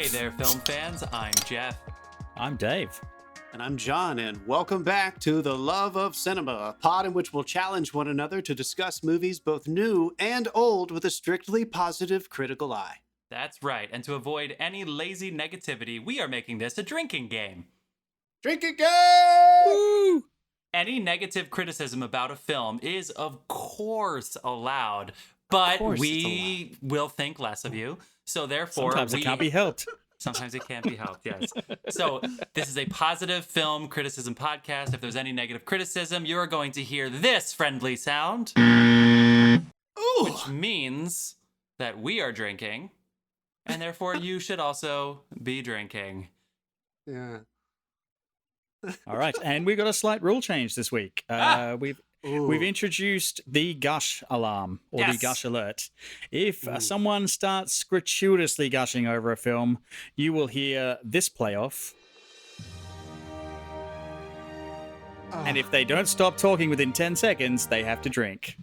Hey there, film fans. I'm Jeff. I'm Dave. And I'm John, and welcome back to The Love of Cinema, a pod in which we'll challenge one another to discuss movies both new and old with a strictly positive critical eye. That's right, and to avoid any lazy negativity, we are making this a drinking game. Drinking game! Woo! Any negative criticism about a film is, of course, allowed, but we will think less of you. So therefore, sometimes it can't be helped. Sometimes it can't be helped, yes. So this is a positive film criticism podcast. If there's any negative criticism, you're going to hear this friendly sound, Ooh. which means that we are drinking, and therefore you should also be drinking. Yeah. All right, and we've got a slight rule change this week. We've introduced the gush alarm, or the gush alert. If someone starts gratuitously gushing over a film, you will hear this play off. And if they don't stop talking within 10 seconds, they have to drink.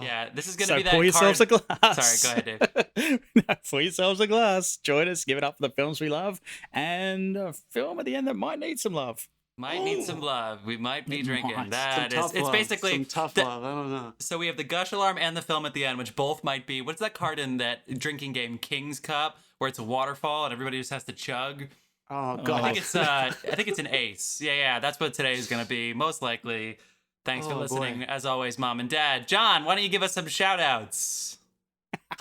Yeah, this is going to be that pour yourselves a glass. Sorry, go ahead, Dave. Pour yourselves a glass. Join us. Give it up for the films we love. And a film at the end that might need some love. Might need some love. We might be drinking. It's basically some tough love. I don't know. So we have the gush alarm and the film at the end, which both might be. What's that card in that drinking game, King's Cup, where it's a waterfall and everybody just has to chug? Oh God! I think it's an ace. Yeah. That's what today is going to be, most likely. Thanks for listening, as always, Mom and Dad. John, why don't you give us some shout-outs?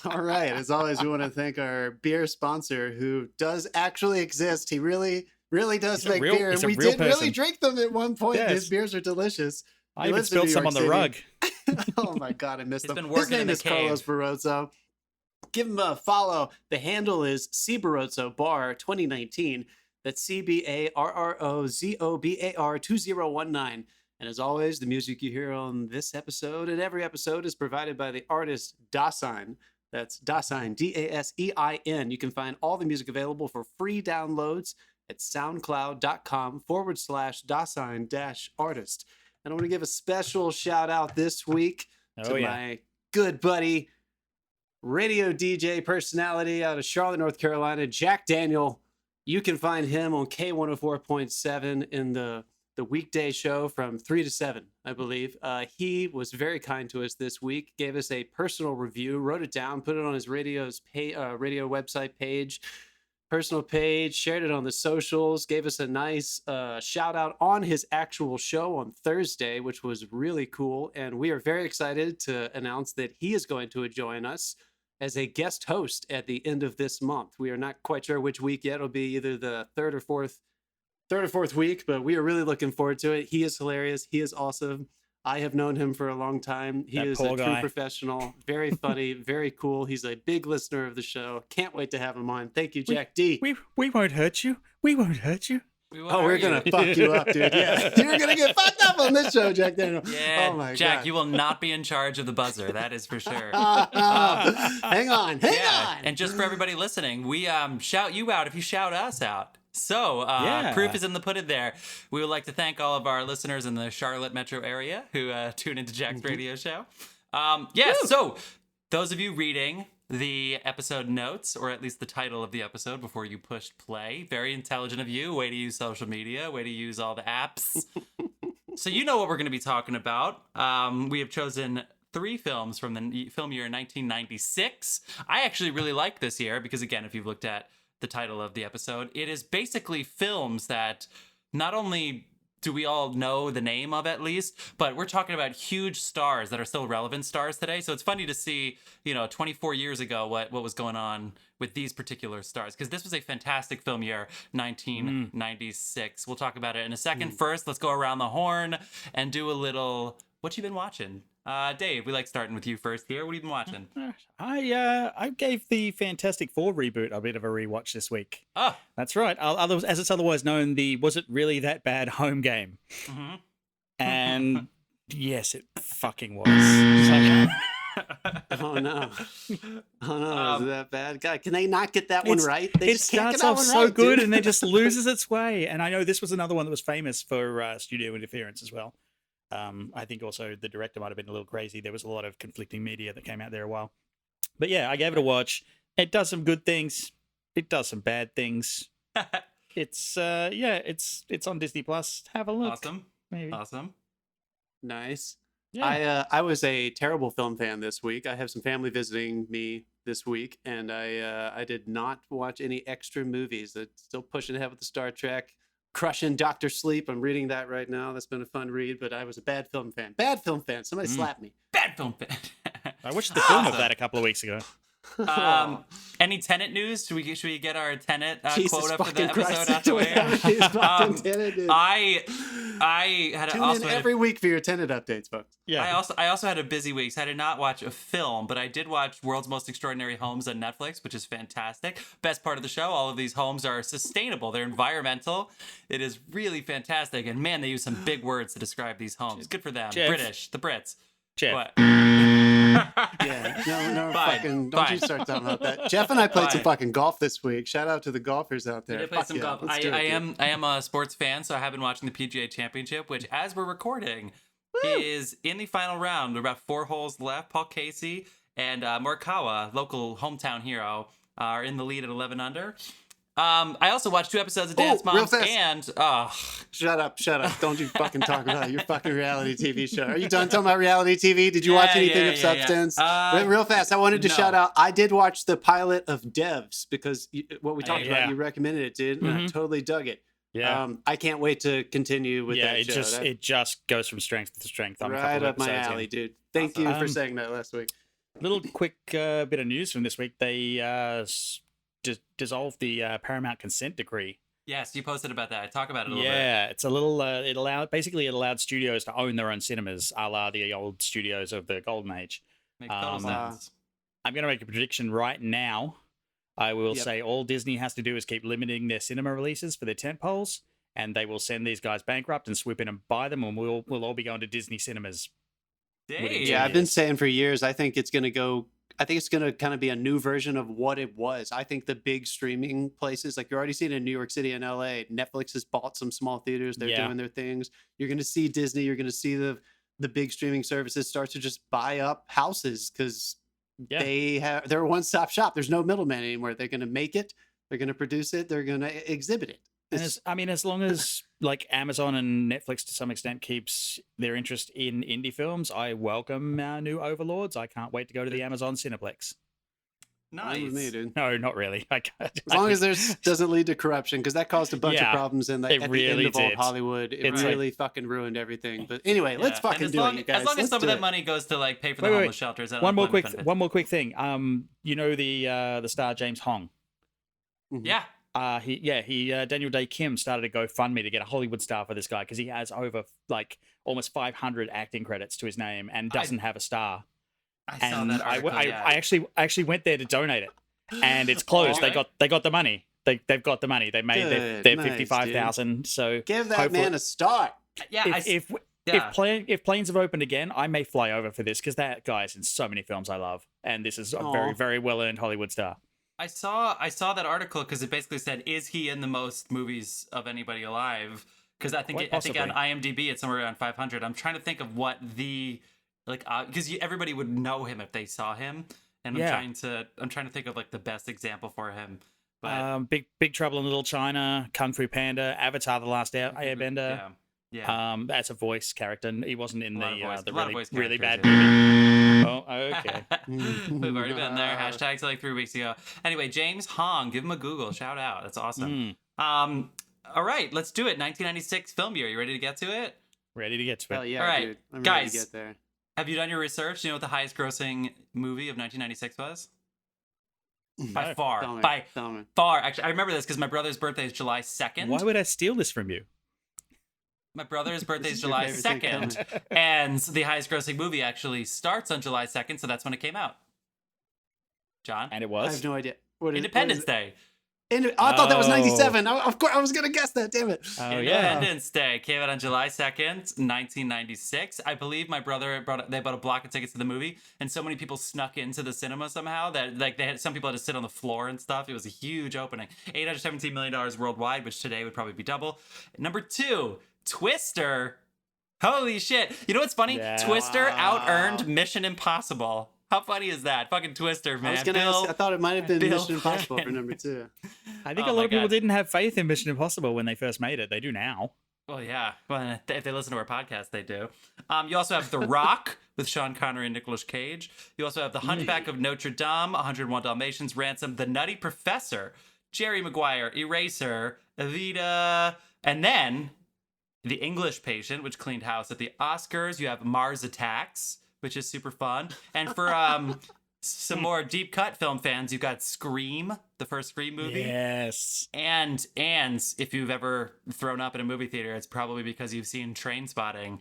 All right. As always, we want to thank our beer sponsor, who does actually exist. He really does make beer, and we did really drink them at one point. Yes. His beers are delicious. I even spilled some on the rug. Oh my God, I missed him. His name is Carlos Barroso. Give him a follow. The handle is C Barroso Bar 2019. That's CBARROZOBAR 2019. And as always, the music you hear on this episode and every episode is provided by the artist Dasein. That's Dasein, Dasein. You can find all the music available for free downloads at soundcloud.com/Dasein-artist. And I want to give a special shout out this week to my good buddy, radio DJ personality out of Charlotte, North Carolina, Jack Daniel. You can find him on K104.7 in the weekday show from 3 to 7, I believe. He was very kind to us this week, gave us a personal review, wrote it down, put it on his radio website page, personal page, shared it on the socials, gave us a nice shout out on his actual show on Thursday, which was really cool. And we are very excited to announce that he is going to join us as a guest host at the end of this month. We are not quite sure which week yet. It'll be either the third or fourth week, but we are really looking forward to it. He is hilarious. He is awesome. I have known him for a long time. He is a true professional, very funny, very cool. He's a big listener of the show. Can't wait to have him on. Thank you, Jack D. We won't hurt you. We won't hurt you. We're going to fuck you up, dude. Yeah. You're going to get fucked up on this show, Jack Daniel. Yeah, oh my Jack, God. You will not be in charge of the buzzer. That is for sure. Hang on. And just for everybody listening, we shout you out if you shout us out. So, proof is in the pudding there. We would like to thank all of our listeners in the Charlotte metro area who tune into Jack's radio show. So those of you reading the episode notes, or at least the title of the episode before you pushed play, very intelligent of you. Way to use social media, way to use all the apps. So you know what we're going to be talking about. We have chosen 3 films from the film year 1996. I actually really like this year because, again, if you've looked at the title of the episode, it is basically films that not only do we all know the name of, at least, but we're talking about huge stars that are still relevant stars today. So it's funny to see, 24 years ago, what was going on with these particular stars, because this was a fantastic film year, 1996. We'll talk about it in a second. First, let's go around the horn and do a little, what you been watching? Dave, we like starting with you first here. What have you been watching? I gave the Fantastic Four reboot a bit of a rewatch this week. Oh, that's right. As it's otherwise known, the Was It Really That Bad home game. Mm-hmm. And yes, it fucking was. Oh no! Is it that bad? God, can they not get that one right? It starts off so good and then just loses its way. And I know this was another one that was famous for studio interference as well. I think also the director might have been a little crazy. There was a lot of conflicting media that came out there a while. But yeah, I gave it a watch. It does some good things. it does some bad things. It's it's on Disney Plus. Have a look. Awesome. Maybe. Awesome. Nice. Yeah. I was a terrible film fan this week. I have some family visiting me this week, and I did not watch any extra movies. I'm still pushing ahead with the Star Trek, crushing Doctor Sleep. I'm reading that right now. That's been a fun read, but I was a bad film fan. Bad film fan. Somebody slap me. Bad film fan. I watched the film of that a couple of weeks ago. Any Tenet news? Should we get our Tenet Jesus quota for the fucking episode Christ. out the way? Tenet news. I had Tune also in every week for your Tenet updates, folks. Yeah. I also had a busy week. So I did not watch a film, but I did watch World's Most Extraordinary Homes on Netflix, which is fantastic. Best part of the show, all of these homes are sustainable. They're environmental. It is really fantastic. And man, they use some big words to describe these homes. Good for them. Jeff. British, the Brits. Jeff. What? Yeah, no, Fine, fucking, don't you fine. start talking about that. Jeff and I played some Fine. fucking golf this week. Shout out to the golfers out there. I did play Fuck some yeah, golf. let's do it, dude. I am a sports fan, so I have been watching the PGA Championship, which, as we're recording, is in the final round. There are about 4 holes left. Paul Casey and Morikawa, local hometown hero, are in the lead at 11 under. I also watched 2 episodes of Dance real Moms, fast. and Shut up. Don't you fucking talk about your fucking reality TV show. Are you done talking about reality TV? Did you watch anything of substance? Real fast, I wanted to no. shout out, I did watch the pilot of Devs because what we talked yeah. about, you recommended it, dude, and I totally dug it. Yeah. I can't wait to continue with Yeah, that it show. it just goes from strength to strength. On a couple right of up my episodes in. alley, dude. Thank you for Awesome. saying that last week. Little quick bit of news from this week. They dissolved the Paramount consent decree. yes, you posted about that. Talk about it a little bit. Yeah, it's a little. It allowed studios to own their own cinemas, a la the old studios of the Golden Age. Makes total sense. I'm going to make a prediction right now. I will Yep. say all Disney has to do is keep limiting their cinema releases for their tentpoles, and they will send these guys bankrupt and swoop in and buy them, and we'll all be going to Disney cinemas. Dang. Yeah, I've been saying for years, I think it's going to kind of be a new version of what it was. I think the big streaming places, like you're already seeing in New York City and LA, Netflix has bought some small theaters. They're Yeah. doing their things. You're going to see Disney. You're going to see the big streaming services start to just buy up houses because they're a one-stop shop. There's no middleman anymore. They're going to make it. They're going to produce it. They're going to exhibit it. And as long as like Amazon and Netflix to some extent keeps their interest in indie films, I welcome our new overlords. I can't wait to go to the Amazon Cineplex. Fine with me, Nice. dude. No, not really. I can't. As long as there's doesn't lead to corruption, because that caused a bunch Yeah, of problems in it at really the end of old did. Hollywood. It It's like- really fucking ruined everything. But anyway, let's Yeah. fucking And as do long, it, you guys. As long as Let's some do of that it. money goes to like pay for the Wait, homeless shelters. I don't One more have quick, fun benefit. one more quick thing. You know the star James Hong. Yeah. He Daniel Day Kim started a GoFundMe to get a Hollywood star for this guy because he has over like almost 500 acting credits to his name and doesn't have a star. I saw And that article. I actually went there to donate it, and it's closed. Okay. They got the money. They've got the money. They made Good, their nice, 55,000. So Give that hopefully- man a start. Yeah. if planes have opened again, I may fly over for this because that guy's in so many films I love, and this is a very, Aw. very well earned Hollywood star. I saw that article because it basically said, "Is he in the most movies of anybody alive?" Because I think Quite I think on possibly. IMDb it's somewhere around 500. I'm trying to think of what the because everybody would know him if they saw him, and Yeah. I'm trying to think of like the best example for him. But Big Trouble in Little China, Kung Fu Panda, Avatar: The Last Airbender. yeah. As a voice character, and he wasn't in A lot of voice- the a lot of really voice really bad characters, movie. Oh, okay. We've already been there. Hashtags like 3 weeks ago. Anyway, James Hong, give him a Google. Shout out. That's awesome. All right, let's do it. 1996 film year. You ready to get to it? Ready to get to it. Hell yeah, All right, dude. I'm ready guys. to get there. Have you done your research? Do you know what the highest grossing movie of 1996 was? By No. far. Tell me, By tell me. far. Actually, I remember this because my brother's birthday is July 2nd. Why would I steal this from you? My brother's birthday is is your July favorite thing 2nd. And the highest grossing movie actually starts on July 2nd, so that's when it came out. John? And it I was. have no idea. What is Independence Day. I thought that was Oh. 97. Of course, I was gonna guess that. Damn it. Oh yeah. Independence Day came out on July 2nd, 1996. I believe my brother bought a block of tickets to the movie, and so many people snuck into the cinema somehow that like some people had to sit on the floor and stuff. It was a huge opening. $817 million worldwide, which today would probably be double. Number 2, Twister. Holy shit. You know what's funny? Yeah. Twister out-earned Mission Impossible. How funny is that? Fucking Twister, man. I was gonna ask, I thought it might have been Bill Mission Impossible for number 2. I think a lot of people didn't have faith in Mission Impossible when they first made it. They do now. Well, yeah. Well, if they listen to our podcast, they do. You also have The Rock with Sean Connery and Nicolas Cage. You also have The Hunchback of Notre Dame, 101 Dalmatians, Ransom, The Nutty Professor, Jerry Maguire, Eraser, Evita, and then The English Patient, which cleaned house at the Oscars. You have Mars Attacks, which is super fun. And for some more deep cut film fans, you've got Scream, the first Scream movie. Yes. And if you've ever thrown up in a movie theater, it's probably because you've seen Trainspotting.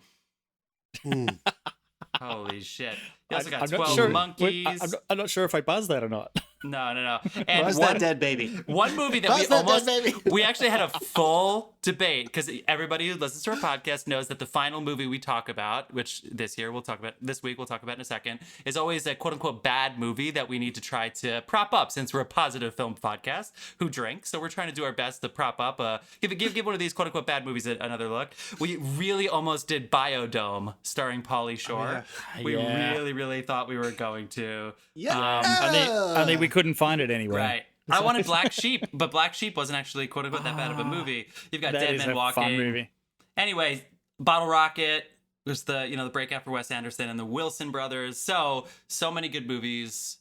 Holy shit. You also got 12 Monkeys. I'm not sure if I buzzed that or not. No. And Buzz that dead baby. One movie that we actually had a full debate, because everybody who listens to our podcast knows that the final movie we talk about, which this week we'll talk about in a second, is always a quote unquote bad movie that we need to try to prop up, since we're a positive film podcast who drink. So we're trying to do our best to prop up, give one of these quote unquote bad movies another look. We really almost did Biodome starring Pauly Shore. We really thought we were going to. I think we couldn't find it anywhere. Right. I wanted Black Sheep, but Black Sheep wasn't actually quote unquote that bad of a movie. You've got Dead Men Walking. Fun movie. Anyway, Bottle Rocket was the breakout for Wes Anderson and the Wilson brothers. So many good movies.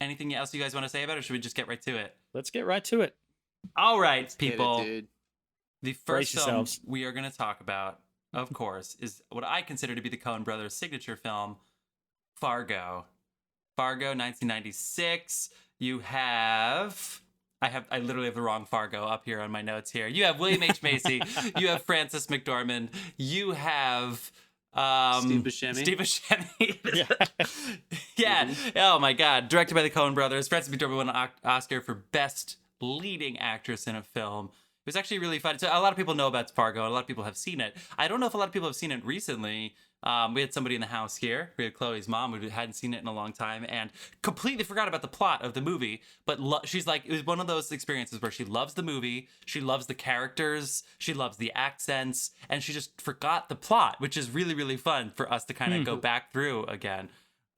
Anything else you guys want to say about it, or should we just get right to it? Let's get right to it. All right, people. Dude. The first film we are going to talk about, of course, is what I consider to be the Coen Brothers' signature film, Fargo. Fargo, 1996. You have... I literally have the wrong Fargo up here on my notes here. You have William H. Macy. You have Frances McDormand. You have... Steve Buscemi. Steve Buscemi. Yeah. Oh, my God. Directed by the Coen Brothers. Frances McDormand won an Oscar for Best Leading Actress in a Film. It was actually really fun. So a lot of people know about Fargo. A lot of people have seen it. I don't know if a lot of people have seen it recently. We had somebody in the house here. We had Chloe's mom who hadn't seen it in a long time and completely forgot about the plot of the movie. But she's like, it was one of those experiences where she loves the movie, she loves the characters, she loves the accents, and she just forgot the plot, which is really, really fun for us to kind of go back through again.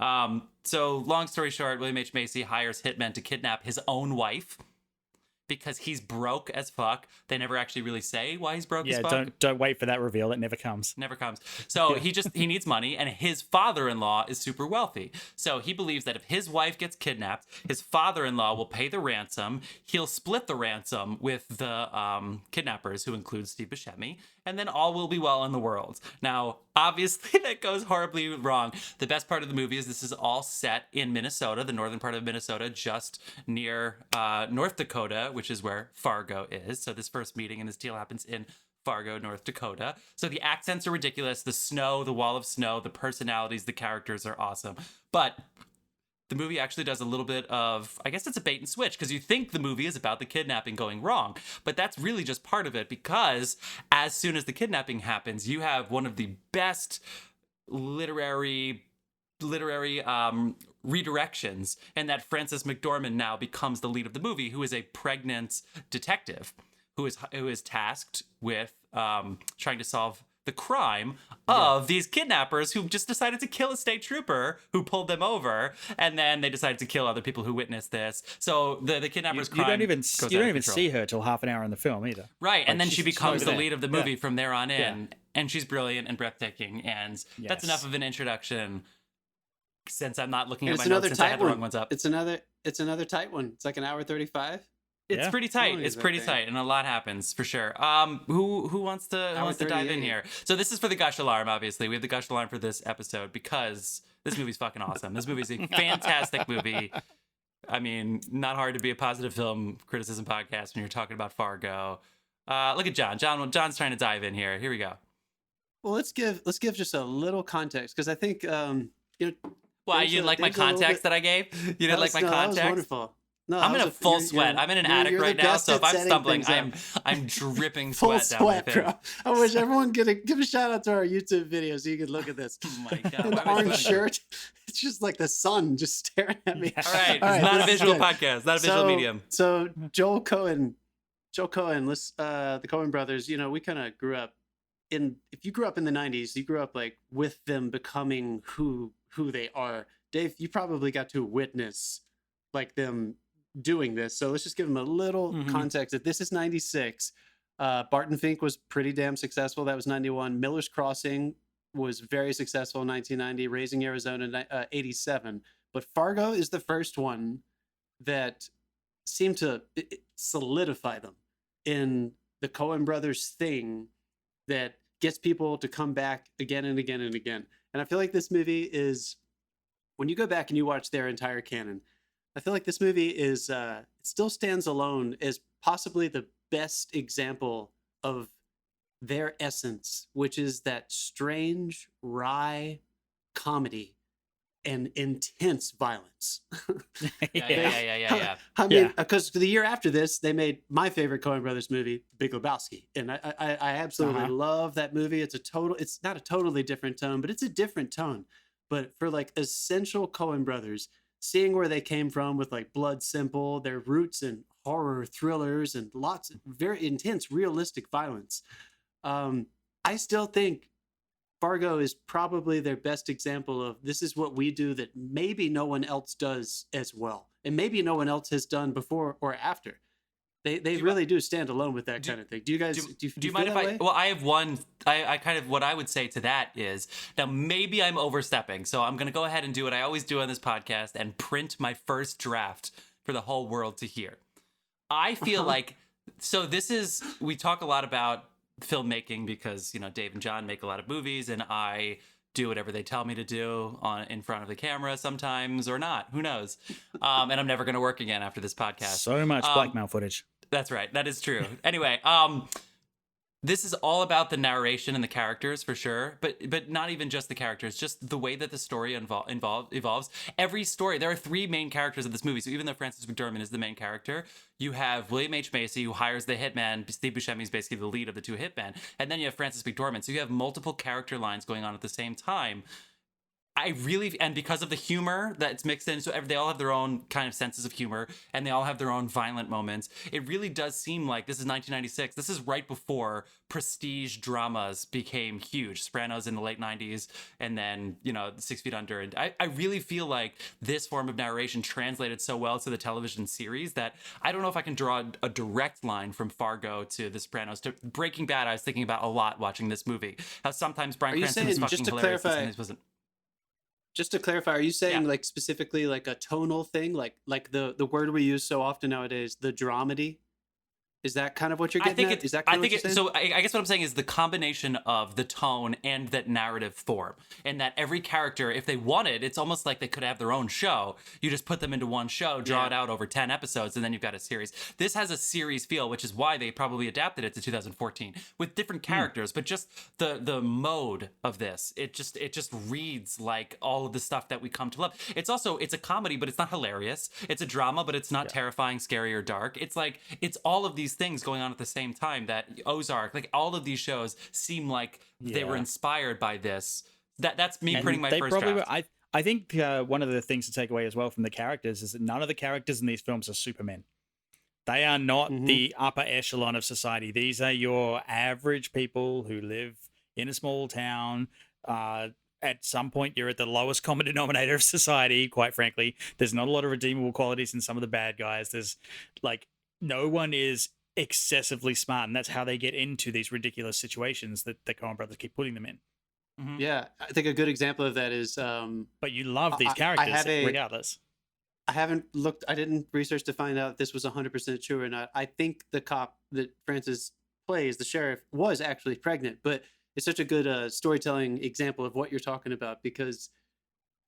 So long story short, William H. Macy hires hitmen to kidnap his own wife, because he's broke as fuck. They never actually really say why he's broke as fuck. Yeah, don't wait for that reveal. It never comes. Never comes. So he needs money, and his father-in-law is super wealthy. So he believes that if his wife gets kidnapped, his father-in-law will pay the ransom. He'll split the ransom with the kidnappers, who include Steve Buscemi, and then all will be well in the world. Now, obviously, that goes horribly wrong. The best part of the movie is this is all set in Minnesota, the northern part of Minnesota, just near North Dakota, which is where Fargo is. So this first meeting and this deal happens in Fargo, North Dakota. So the accents are ridiculous. The snow, the wall of snow, the personalities, the characters are awesome. But the movie actually does a little bit of, I guess it's a bait and switch, because you think the movie is about the kidnapping going wrong, but that's really just part of it, because as soon as the kidnapping happens, you have one of the best literary redirections, and that Frances McDormand now becomes the lead of the movie, who is a pregnant detective who is tasked with trying to solve the crime of these kidnappers who just decided to kill a state trooper who pulled them over, and then they decided to kill other people who witnessed this. So the kidnappers' crime you don't even see her till half an hour in the film either. Right, and then she becomes the lead of the movie from there on in, and she's brilliant and breathtaking, and that's enough of an introduction. Since I'm not looking at my notes, since I had the wrong ones up. It's another tight one. It's like an hour 35. It's pretty tight. It's pretty tight, and a lot happens for sure. Who wants to dive in here? So this is for the Gush Alarm. Obviously, we have the Gush Alarm for this episode because this movie's fucking awesome. This movie's a fantastic movie. I mean, not hard to be a positive film criticism podcast when you're talking about Fargo. Look at John. John's trying to dive in here. Here we go. Well, let's give just a little context, because I think Why, you didn't like my context that I gave? You didn't like my context? That was wonderful. No, I'm in a full sweat. I'm in an attic right now, so if I'm stumbling, I'm dripping sweat down my face. Bro. I wish everyone could give a shout out to our YouTube video so you could look at this. Oh my God. An orange shirt. It's just like the sun just staring at me. All right. It's not a visual podcast, not a visual medium. So Joel Coen, the Coen Brothers, we kind of grew up if you grew up in the 90s, you grew up like with them becoming who they are Dave, you probably got to witness like them doing this. So let's just give them a little context that this is 96. Barton Fink was pretty damn successful. That was 91. Miller's Crossing was very successful in 1990. Raising Arizona, 87. But Fargo is the first one that seemed to solidify them in the Coen Brothers thing that gets people to come back again and again and again. And I feel like this movie is, when you go back and you watch their entire canon, I feel like this movie is still stands alone as possibly the best example of their essence, which is that strange, wry comedy and intense violence. Yeah. I mean, because the year after this, they made my favorite Coen Brothers movie, Big Lebowski, and I absolutely love that movie. It's not a totally different tone, but it's a different tone. But for like essential Coen Brothers, seeing where they came from with like Blood Simple, their roots in horror thrillers and lots of very intense, realistic violence, I still think Fargo is probably their best example of this is what we do that maybe no one else does as well, and maybe no one else has done before or after. They really do stand alone with that kind of thing. Do you guys do you mind if that way? Well, I have one. I kind of, what I would say to that is, now maybe I'm overstepping, so I'm gonna go ahead and do what I always do on this podcast and print my first draft for the whole world to hear. I feel like, so this is, we talk a lot about filmmaking because, you know, Dave and John make a lot of movies, and I do whatever they tell me to do in front of the camera sometimes, or not, who knows. And I'm never going to work again after this podcast. So much blackmail footage. That's right. That is true. Anyway, this is all about the narration and the characters for sure, but not even just the characters, just the way that the story evolves. Every story, there are three main characters of this movie. So even though Frances McDormand is the main character, you have William H. Macy, who hires the hitman. Steve Buscemi is basically the lead of the two hitmen. And then you have Frances McDormand. So you have multiple character lines going on at the same time. And because of the humor that's mixed in, so they all have their own kind of senses of humor, and they all have their own violent moments. It really does seem like this is 1996. This is right before prestige dramas became huge. Sopranos in the late 90s, and then, you know, 6 Feet Under. And I really feel like this form of narration translated so well to the television series that I don't know if I can draw a direct line from Fargo to The Sopranos to Breaking Bad. I was thinking about a lot watching this movie. How sometimes Bryan Cranston is fucking hilarious. Just to clarify, are you saying like specifically like a tonal thing, like the word we use so often nowadays, the dramedy? Is that kind of what you're getting at? Is that kind of what you're saying? So I guess what I'm saying is the combination of the tone and that narrative form, and that every character, if they wanted, it's almost like they could have their own show. You just put them into one show, draw it out over 10 episodes, and then you've got a series. This has a series feel, which is why they probably adapted it to 2014 with different characters, but just the mode of this, it just reads like all of the stuff that we come to love. It's a comedy, but it's not hilarious. It's a drama, but it's not terrifying, scary, or dark. It's like, it's all of these things going on at the same time. That Ozark, like all of these shows seem like they were inspired by this. That's me printing my first draft. I think one of the things to take away as well from the characters is that none of the characters in these films are Supermen. They are not the upper echelon of society. These are your average people who live in a small town. At some point, you're at the lowest common denominator of society, quite frankly. There's not a lot of redeemable qualities in some of the bad guys. There's like, no one is excessively smart, and that's how they get into these ridiculous situations that the Coen Brothers keep putting them in. Yeah, I think a good example of that is but you love these characters regardless. I haven't looked, I didn't research to find out if this was 100% true or not. I think the cop that Frances plays, the sheriff, was actually pregnant, but it's such a good storytelling example of what you're talking about, because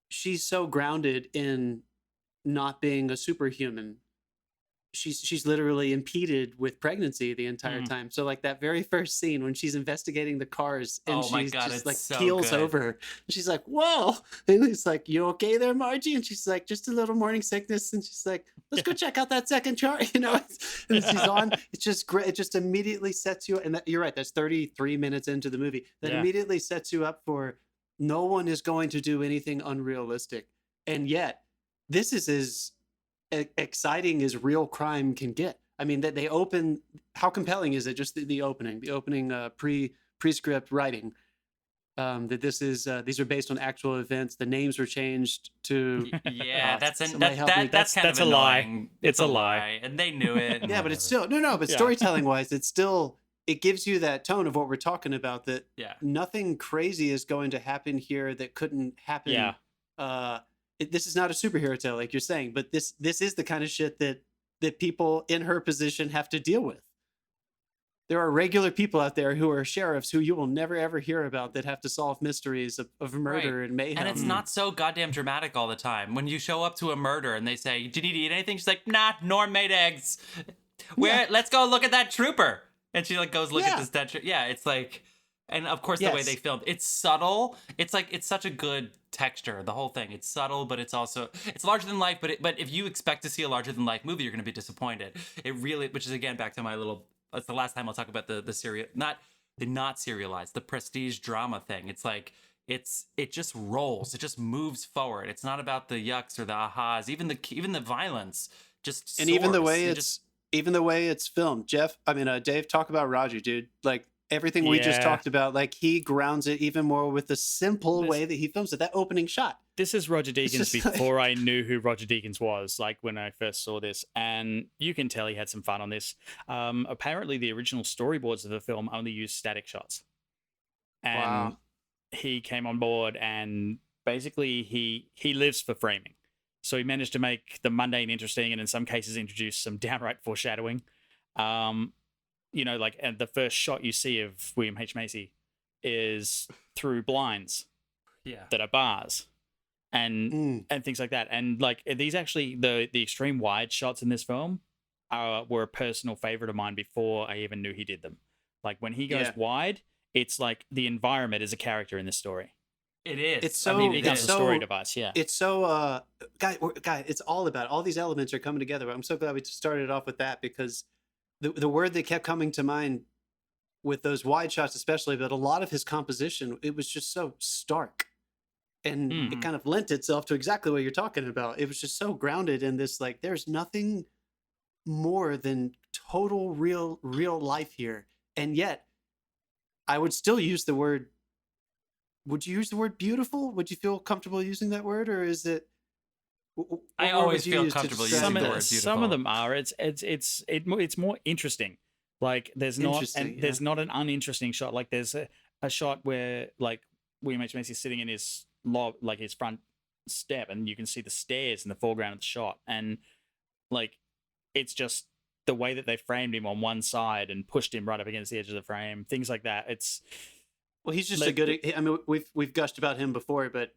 she's so grounded in not being a superhuman. She's literally impeded with pregnancy the entire time. So like that very first scene when she's investigating the cars and she's just like so keels over, and she's like, whoa, and he's like, you okay there, Margie? And she's like, just a little morning sickness. And she's like, let's go check out that second chart, you know. And she's on, it's just great. It just immediately sets you, and you're right, that's 33 minutes into the movie, that immediately sets you up for no one is going to do anything unrealistic. And yet this is as exciting as real crime can get. I mean, that they open, how compelling is it? Just the opening pre-script writing. that this is these are based on actual events. The names were changed to. Yeah, that's kind that's of a lie. annoying. It's a lie. And they knew it. Yeah, but it's still no. But storytelling wise, it gives you that tone of what we're talking about. That nothing crazy is going to happen here that couldn't happen. Yeah. This is not a superhero tale, like you're saying, but this is the kind of shit that people in her position have to deal with. There are regular people out there who are sheriffs who you will never ever hear about that have to solve mysteries of murder and mayhem. And it's not so goddamn dramatic all the time. When you show up to a murder and they say, "Do you need to eat anything?" She's like, "Nah, Norm made eggs. Let's go look at that trooper." And she like goes look at this dead trooper. Yeah, it's like, and of course the way they filmed, it's subtle. It's like it's such a good texture. The whole thing, it's subtle, but it's larger than life. But if you expect to see a larger than life movie, you're going to be disappointed. It really, which is again back to my little. That's the last time I'll talk about the not serialized, the prestige drama thing. It's like it just rolls, it just moves forward. It's not about the yucks or the ahas, even the violence. Just and soars. even the way it's filmed. Dave, talk about Roger, dude. Like everything we just talked about, like he grounds it even more with the simple way that he films it. That opening shot. This is Roger Deakins before I knew who Roger Deakins was, like when I first saw this. And you can tell he had some fun on this. Apparently, the original storyboards of the film only used static shots. And he came on board and basically he lives for framing. So he managed to make the mundane interesting and in some cases introduce some downright foreshadowing. And the first shot you see of William H. Macy is through blinds that are bars. And things like that, and like these actually the extreme wide shots in this film were a personal favorite of mine before I even knew he did them. Like when he goes wide, it's like the environment is a character in this story. It is. It's so. It becomes a story device. Yeah. It's so. Guy, it's all about all these elements are coming together. I'm so glad we started off with that because the word that kept coming to mind with those wide shots, especially, but a lot of his composition, it was just so stark. And it kind of lent itself to exactly what you're talking about. It was just so grounded in this, like, there's nothing more than total real life here. And yet, I would still use the word. Would you use the word beautiful? Would you feel comfortable using that word, or is it? I always feel comfortable using the word beautiful. Some of them are. It's more interesting. Like there's not an uninteresting shot. Like there's a shot where like William H. Macy's sitting in his his front step, and you can see the stairs in the foreground of the shot, and like it's just the way that they framed him on one side and pushed him right up against the edge of the frame, things like that. He's just a good. I mean, we've gushed about him before, but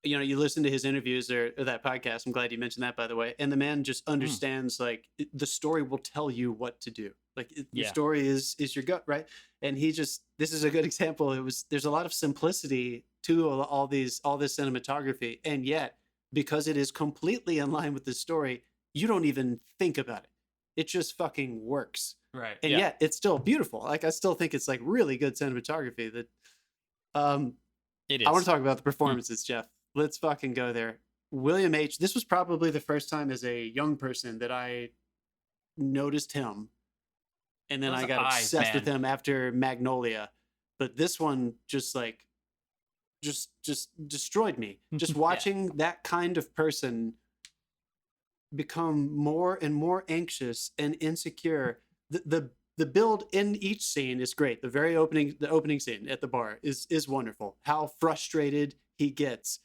you listen to his interviews or that podcast. I'm glad you mentioned that, by the way. And the man just understands like the story will tell you what to do. Like your story is your gut, right? And this is a good example. There's a lot of simplicity to all this cinematography, and yet because it is completely in line with the story, you don't even think about it. It just fucking works. Right. And yet it's still beautiful. Like I still think it's like really good cinematography that it is. I want to talk about the performances, Jeff. Let's fucking go there. William H. This was probably the first time as a young person that I noticed him. And then I got obsessed with him after Magnolia. But this one just destroyed me. Just watching that kind of person become more and more anxious and insecure. The build in each scene is great. The opening scene at the bar is wonderful. How frustrated he gets.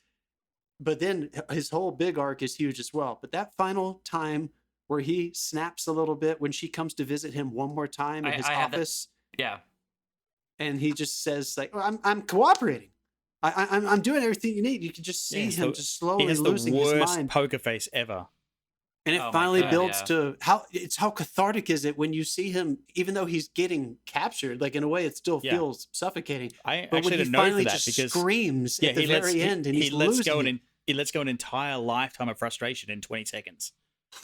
But then his whole big arc is huge as well. But that final time where he snaps a little bit when she comes to visit him one more time in his office. And he just says like, I'm cooperating. I'm doing everything you need. You can just see him just slowly losing his mind. He has the worst poker face ever. And it finally builds to how cathartic is it when you see him, even though he's getting captured, like in a way it still feels suffocating. I but actually when he didn't know finally that just because screams at the very end and he's losing he lets go an entire lifetime of frustration in 20 seconds.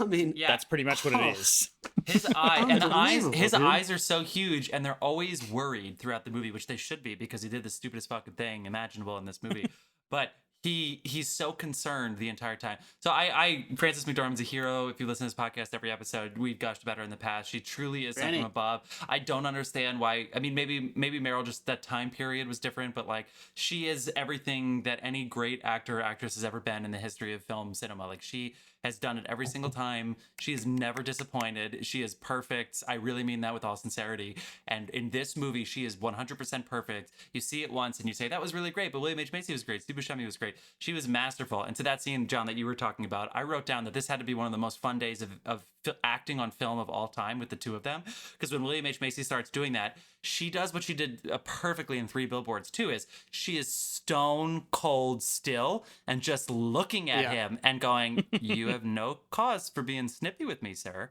I mean, that's pretty much what it is. His eyes are so huge, and they're always worried throughout the movie, which they should be because he did the stupidest fucking thing imaginable in this movie. But he's so concerned the entire time. So I Frances McDormand's a hero. If you listen to this podcast every episode, we've gushed about her in the past. She truly is sent from above. I don't understand why. I mean, maybe Meryl, just that time period was different, but like she is everything that any great actor or actress has ever been in the history of film cinema. Like she has done it every single time. She is never disappointed. She is perfect. I really mean that with all sincerity. And in this movie, she is 100% perfect. You see it once and you say, that was really great, but William H. Macy was great. Steve Buscemi was great. She was masterful. And to that scene, John, that you were talking about, I wrote down that this had to be one of the most fun days of acting on film of all time with the two of them. Because when William H. Macy starts doing that, she does what she did perfectly in 3 Billboards too, is she is stone cold still and just looking at him and going, you have no cause for being snippy with me, sir.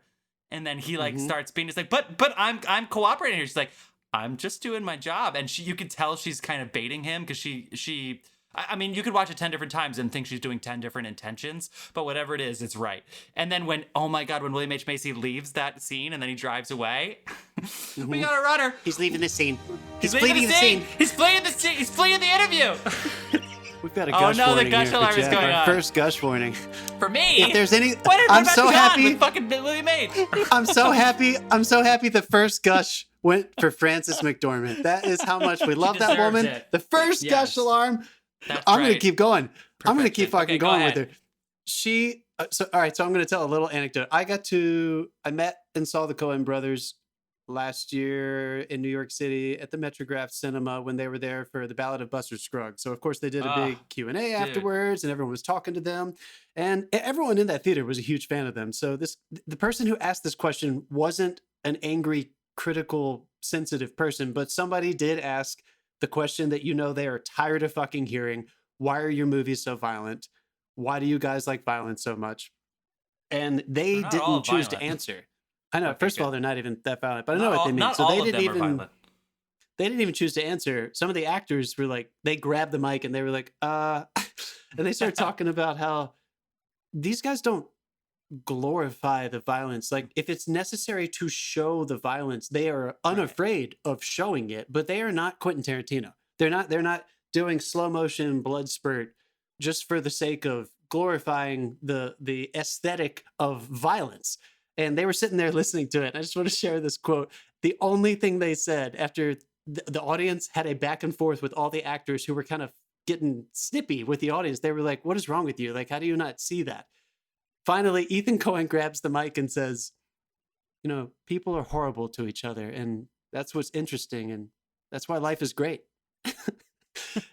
And then he like starts being just like, but I'm cooperating here. She's like, I'm just doing my job. And you can tell she's kind of baiting him because I mean, you could watch it 10 different times and think she's doing 10 different intentions, but whatever it is, it's right. And then when William H. Macy leaves that scene and then he drives away, we got a runner. He's leaving the scene. He's fleeing the scene. He's fleeing the scene. He's fleeing the interview. We've got a gush warning. The gush alarm is going on. First gush warning. For me? If there's any, I'm so happy. With fucking William H. I'm so happy. The first gush went for Frances McDormand. That is how much we love that woman. It. The first gush alarm. I'm going to keep going. Perfect. I'm going to keep fucking going with her. She, all right, so I'm going to tell a little anecdote. I met and saw the Coen Brothers last year in New York City at the Metrograph Cinema when they were there for the Ballad of Buster Scruggs. So, of course, they did a big Q&A afterwards, and everyone was talking to them. And everyone in that theater was a huge fan of them. So the person who asked this question wasn't an angry, critical, sensitive person, but somebody did ask the question that they are tired of fucking hearing. Why are your movies so violent? Why do you guys like violence so much? And they didn't choose to answer. I know. First of all, they're not even that violent, but I know what they mean. So they didn't even choose to answer. Some of the actors were like, they grabbed the mic and they were like, and they started talking about how these guys don't glorify the violence. Like, if it's necessary to show the violence, they are unafraid of showing it, but they are not Quentin Tarantino. They're not doing slow motion blood spurt just for the sake of glorifying the aesthetic of violence. And they were sitting there listening to it. I just want to share this quote. The only thing they said after the audience had a back and forth with all the actors who were kind of getting snippy with the audience, they were like, what is wrong with you? Like, how do you not see that? Finally, Ethan Coen grabs the mic and says, people are horrible to each other, and that's what's interesting, and that's why life is great.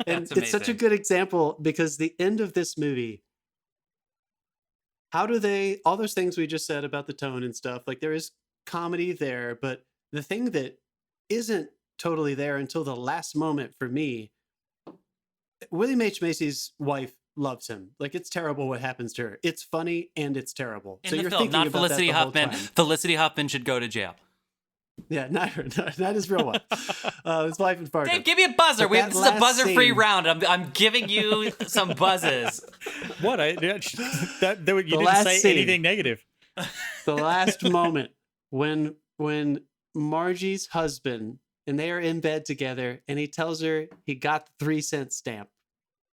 And it's such a good example because the end of this movie, how do they, all those things we just said about the tone and stuff, like there is comedy there, but the thing that isn't totally there until the last moment for me, William H. Macy's wife loves him. Like, it's terrible what happens to her. It's funny and it's terrible. In the film, not Felicity Huffman. Felicity Huffman should go to jail. Yeah, not her, not his real wife. His wife in Fargo. Dave, give me a buzzer. This is a buzzer-free round. I'm giving you some buzzes. What? You didn't say anything negative. The last moment when Margie's husband and they are in bed together, and he tells her he got the 3-cent stamp.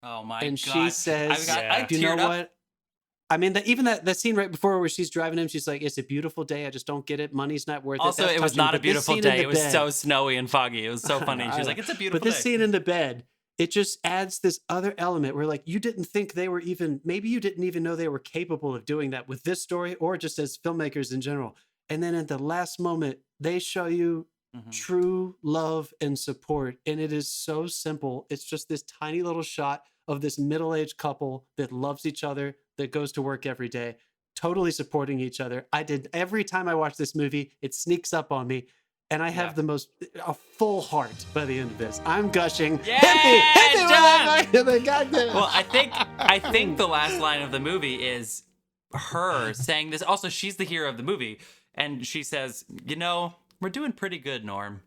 Oh my God! And she says, "You know what? I mean, that scene right before where she's driving him, she's like, it's a beautiful day. I just don't get it. Money's not worth it. Also, it was not a beautiful day. It was so snowy and foggy. It was so funny. She was like, it's a beautiful day. But this scene in the bed, it just adds this other element where, like, you didn't think they were maybe you didn't even know they were capable of doing that with this story or just as filmmakers in general. And then at the last moment, they show you true love and support. And it is so simple. It's just this tiny little shot of this middle-aged couple that loves each other, that goes to work every day, totally supporting each other. Every time I watch this movie, it sneaks up on me, and I have a full heart by the end of this. I'm gushing. Yeah, hit me. Well, I think the last line of the movie is her saying this. Also, she's the hero of the movie, and she says, we're doing pretty good, Norm.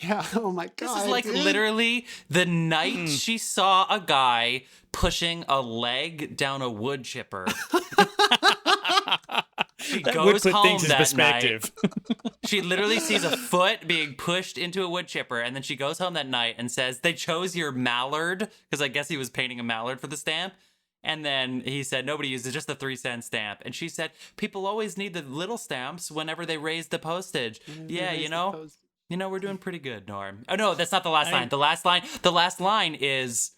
Yeah, oh my God. This is like literally the night she saw a guy pushing a leg down a wood chipper. She That goes would put home things in that perspective. night. She literally sees a foot being pushed into a wood chipper, and then she goes home that night and says, "They chose your mallard," because I guess he was painting a mallard for the stamp. And then he said, "Nobody uses just the 3-cent stamp." And she said, "People always need the little stamps whenever they raise the postage." Yeah, you know, we're doing pretty good, Norm. Oh no, that's not the last line. The last line is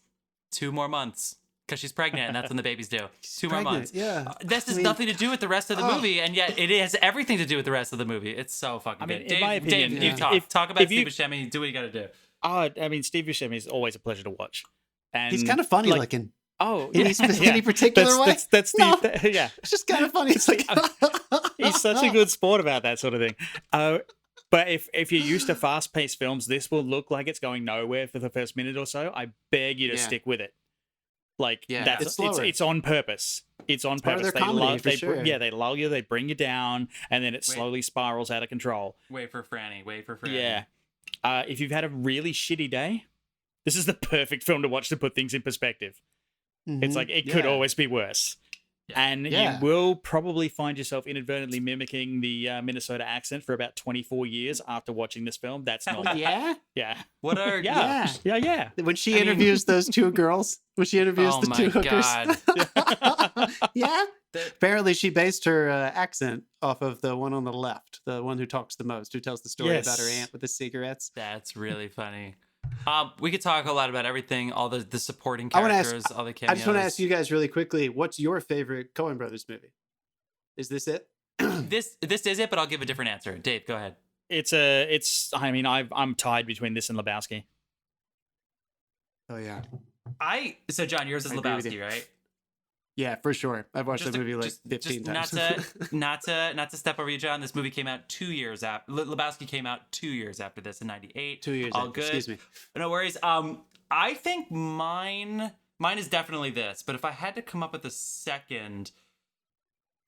2 more months. Because she's pregnant, and that's when the baby's due. 2 more months. Yeah. This has nothing to do with the rest of the movie, and yet it has everything to do with the rest of the movie. It's so fucking good. In my opinion, Dave, you talk about Steve Buscemi. Do what you got to do. I mean, Steve Buscemi is always a pleasure to watch. And he's kind of funny looking. Oh, in any particular way? That's yeah. It's just kind of funny. It's like he's such a good sport about that sort of thing. But if you're used to fast-paced films, this will look like it's going nowhere for the first minute or so. I beg you to stick with it. Like it's on purpose. It's on part purpose. Of their comedy, for sure. They lull you, they bring you down, and then it slowly spirals out of control. Wait for Franny. Yeah. If you've had a really shitty day, this is the perfect film to watch to put things in perspective. Mm-hmm. It's like it could always be worse. Yeah. And you will probably find yourself inadvertently mimicking the Minnesota accent for about 24 years after watching this film. That's normal. Yeah? Yeah. What are... Yeah. When she interviews those 2 girls, the 2 hookers. Yeah? Apparently she based her accent off of the one on the left, the one who talks the most, who tells the story about her aunt with the cigarettes. That's really funny. We could talk a lot about everything, all the supporting characters, all the cameos. I just want to ask you guys really quickly, what's your favorite Coen Brothers movie? Is this it? This is it, but I'll give a different answer. Dave, go ahead. I'm tied between this and Lebowski. Oh yeah. So John, yours is Lebowski, right? Yeah, for sure. I've watched that movie like 15 times. Not to step over you, John. This movie came out 2 years after. Lebowski came out 2 years after this in '98. 2 years. All good. Excuse me. No worries. I think mine is definitely this. But if I had to come up with a second,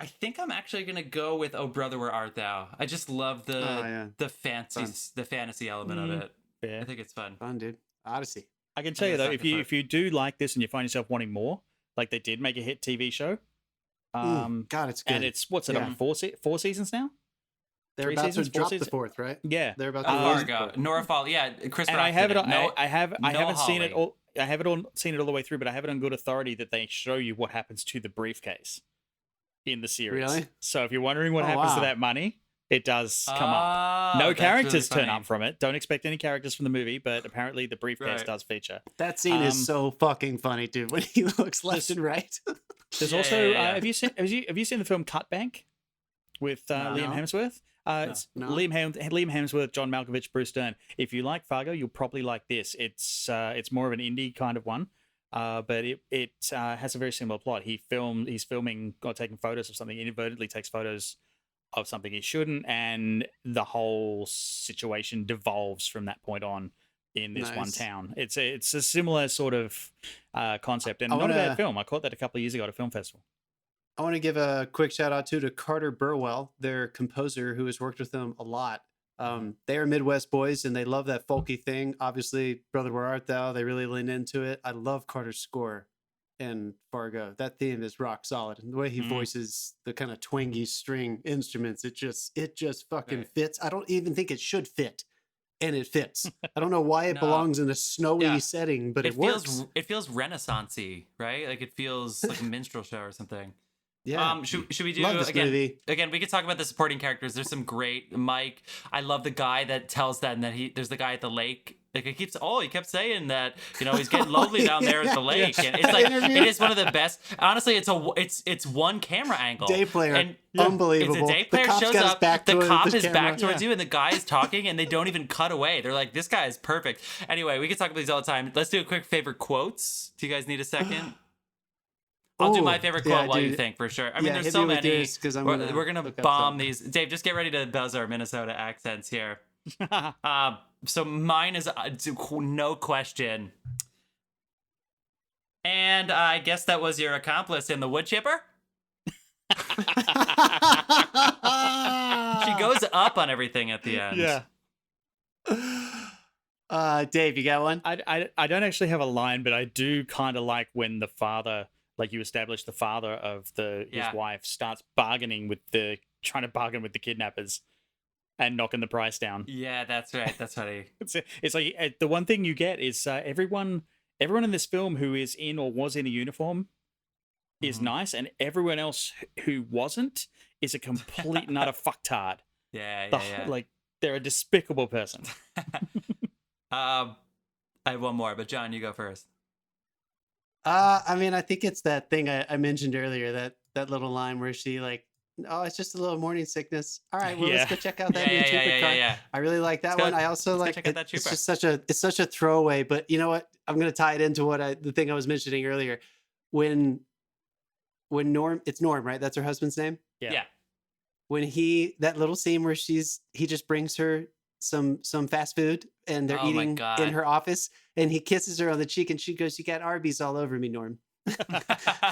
I think I'm actually gonna go with "Oh Brother, Where Art Thou." I just love the fantasy element of it. Yeah. I think it's fun. Fun, dude. Odyssey. I can tell you though, if you do like this and you find yourself wanting more. Like they did make a hit TV show. God, it's good. And it's on 4 seasons now? They're about to drop the 4th, right? Yeah. They're about to Fargo. Nora Fall. Yeah, Chris Rock. I have it I haven't seen it all. I haven't seen it all the way through, but I have it on good authority that they show you what happens to the briefcase in the series. Really? So if you're wondering what happens to that money, it does come up. No characters turn up from it. Don't expect any characters from the movie, but apparently the briefcase does feature. That scene is so fucking funny, dude. When he looks left and right. There's also have you seen the film Cut Bank with Liam Hemsworth? No. Liam Hemsworth, John Malkovich, Bruce Dern. If you like Fargo, you'll probably like this. It's more of an indie kind of one. But it has a very similar plot. He's filming or taking photos of something, inadvertently takes photos of something he shouldn't, and the whole situation devolves from that point on in this one town. It's a similar sort of concept, and not a bad film. I caught that a couple of years ago at a film festival. I want to give a quick shout out to Carter Burwell, their composer, who has worked with them a lot. They are Midwest boys, and they love that folky thing. Obviously, Brother, Where Art Thou? They really lean into it. I love Carter's score in Fargo. That theme is rock solid, and the way he voices the kind of twangy string instruments, it just fucking fits. I don't even think it should fit, and it fits. I don't know why it belongs in a snowy setting, but it works. It feels Renaissance-y, right? Like it feels like a minstrel show or something. Yeah. Should we do movie. Again, we could talk about the supporting characters. There's some great Mike. I love the guy that tells them that there's the guy at the lake. Like he kept saying that, he's getting lonely down there at the lake. And it's like it is one of the best. Honestly, it's one camera angle. Day player. And unbelievable. It's a day player shows up. The cop is back towards you, and the guy is talking, and they don't even cut away. They're like, this guy is perfect. Anyway, we can talk about these all the time. Let's do a quick favorite quotes. Do you guys need a second? I'll do my favorite quote while you think, for sure. I mean, there's so many. We're going to bomb these. Dave, just get ready to buzz our Minnesota accents here. So mine is no question. And I guess that was your accomplice in the wood chipper? She goes up on everything at the end. Yeah. Dave, you got one? I don't actually have a line, but I do kind of like when the father... Like you establish the father of his wife starts bargaining with the trying to bargain with the kidnappers and knocking the price down. Yeah, that's right. That's funny. It's like the one thing you get is everyone in this film who is in or was in a uniform is nice, and everyone else who wasn't is a complete and utter fucktard. Yeah. Like, they're a despicable person. I have one more, but John, you go first. I mean, I think it's that thing I mentioned earlier, that little line where she like, oh, it's just a little morning sickness. All right, well, let's go check out that new Trooper car. Yeah. I really like that one. I also like check out that it's Trooper. just such a throwaway, but you know what? I'm going to tie it into the thing I was mentioning earlier. When Norm, it's Norm, right? That's her husband's name. Yeah. When that little scene where he just brings her some fast food and they're eating in her office and he kisses her on the cheek and she goes, "You got Arby's all over me, Norm."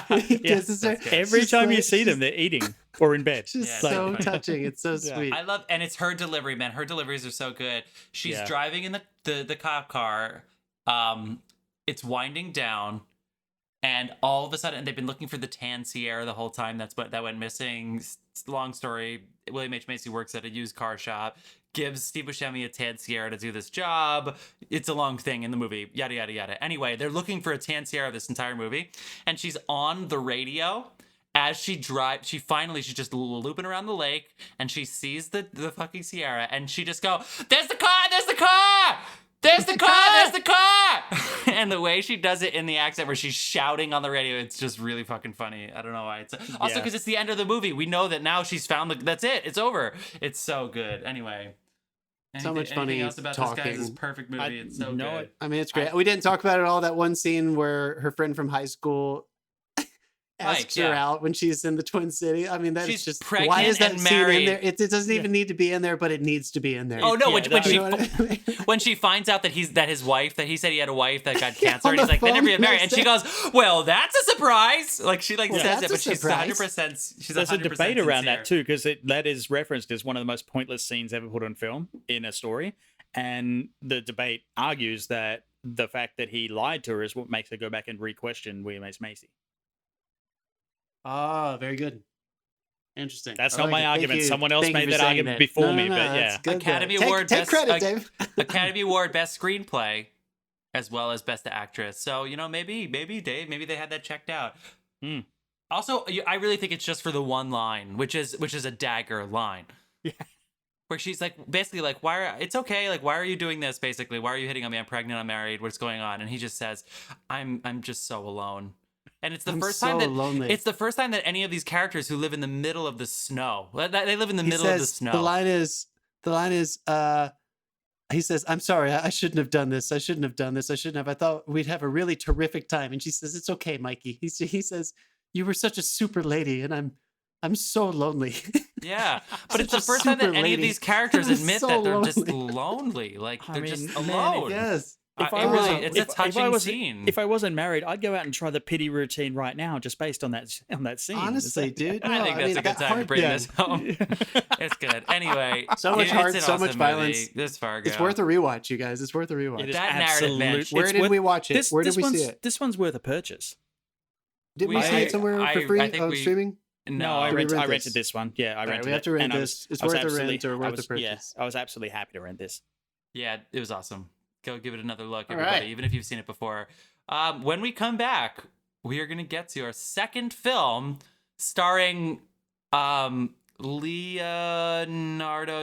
He kisses her. Every time you see them, they're eating or in bed. She's so touching. It's so sweet. I love, and it's her delivery, man. Her deliveries are so good. She's driving in the cop car. It's winding down. And all of a sudden, they've been looking for the tan Sierra the whole time. That went missing. Long story. William H. Macy works at a used car shop, gives Steve Buscemi a tan Sierra to do this job. It's a long thing in the movie. Yada, yada, yada. Anyway, they're looking for a tan Sierra this entire movie. And she's on the radio as she drives. She's just looping around the lake. And she sees the fucking Sierra. And she just go, "There's the car! There's the car! There's the car! There's the car!" And the way she does it in the accent where she's shouting on the radio, it's just really fucking funny. I don't know why. It's also because it's the end of the movie. We know that now she's found that's it. It's over. It's so good. Anyway. So much funny else about talking. This guy's perfect movie. It's so good. I mean, it's great. We didn't talk about it all. That one scene where her friend from high school asks her out when she's in the Twin City. I mean, that's she's just pregnant why is that and scene married. in there? It doesn't even need to be in there, but it needs to be in there. Oh no! Yeah, when she finds out that his wife, that he said he had a wife that got cancer, and he's like, they never get married, and she goes, "Well, that's a surprise." Like she says it, but she's 100%. She's There's 100% a debate around sincere. that too, because that is referenced as one of the most pointless scenes ever put on film in a story, and the debate argues that the fact that he lied to her is what makes her go back and re-question William H. Macy. Oh, very good. Interesting. That's not my argument. Someone else made that argument before me, but yeah. Academy Award. Take credit, Dave. Academy Award Best Screenplay, as well as Best Actress. So, maybe Dave, maybe they had that checked out. Also, I really think it's just for the one line, which is a dagger line. Yeah. Where she's like, basically like, it's okay. Like, why are you doing this? Basically, why are you hitting on me? I'm pregnant. I'm married. What's going on? And he just says, I'm just so alone. And it's the first time that any of these characters who live in the middle of the snow, they live in the middle of the snow. The line is, he says, "I'm sorry, I shouldn't have done this. I shouldn't have. I thought we'd have a really terrific time." And she says, "It's okay, Mikey." He says, "You were such a super lady, and I'm so lonely." Yeah, but it's the first time that any of these characters admit that they're just lonely. Like, they're just alone. Yes. It's a touching scene. If I wasn't married, I'd go out and try the pity routine right now, just based on that scene. Honestly, dude, I think that's a good time to bring this home. It's good. Anyway, so much heart, so much violence. This Fargo. It's worth a rewatch, you guys. It's worth a rewatch. That narrative, man. Where did we watch it? Where did we see it? This one's worth a purchase. Did we see it somewhere for free on streaming? No, I rented this one. Yeah, I rented it. We have to rent this. It's worth a rent or worth a purchase. Yeah, I was absolutely happy to rent this. Yeah, it was awesome. Go give it another look, everybody, even if you've seen it before. When we come back, we are going to get to our second film starring Leonardo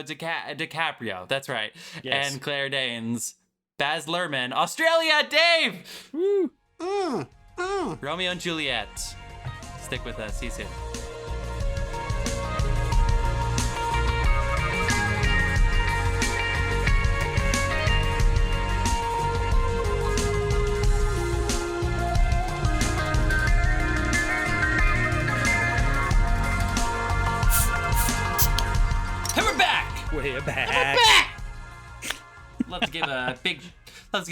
DiCaprio. That's right. Yes. And Claire Danes. Baz Luhrmann. Australia, Dave! Woo! Romeo and Juliet. Stick with us. See you soon. We're back. Let's give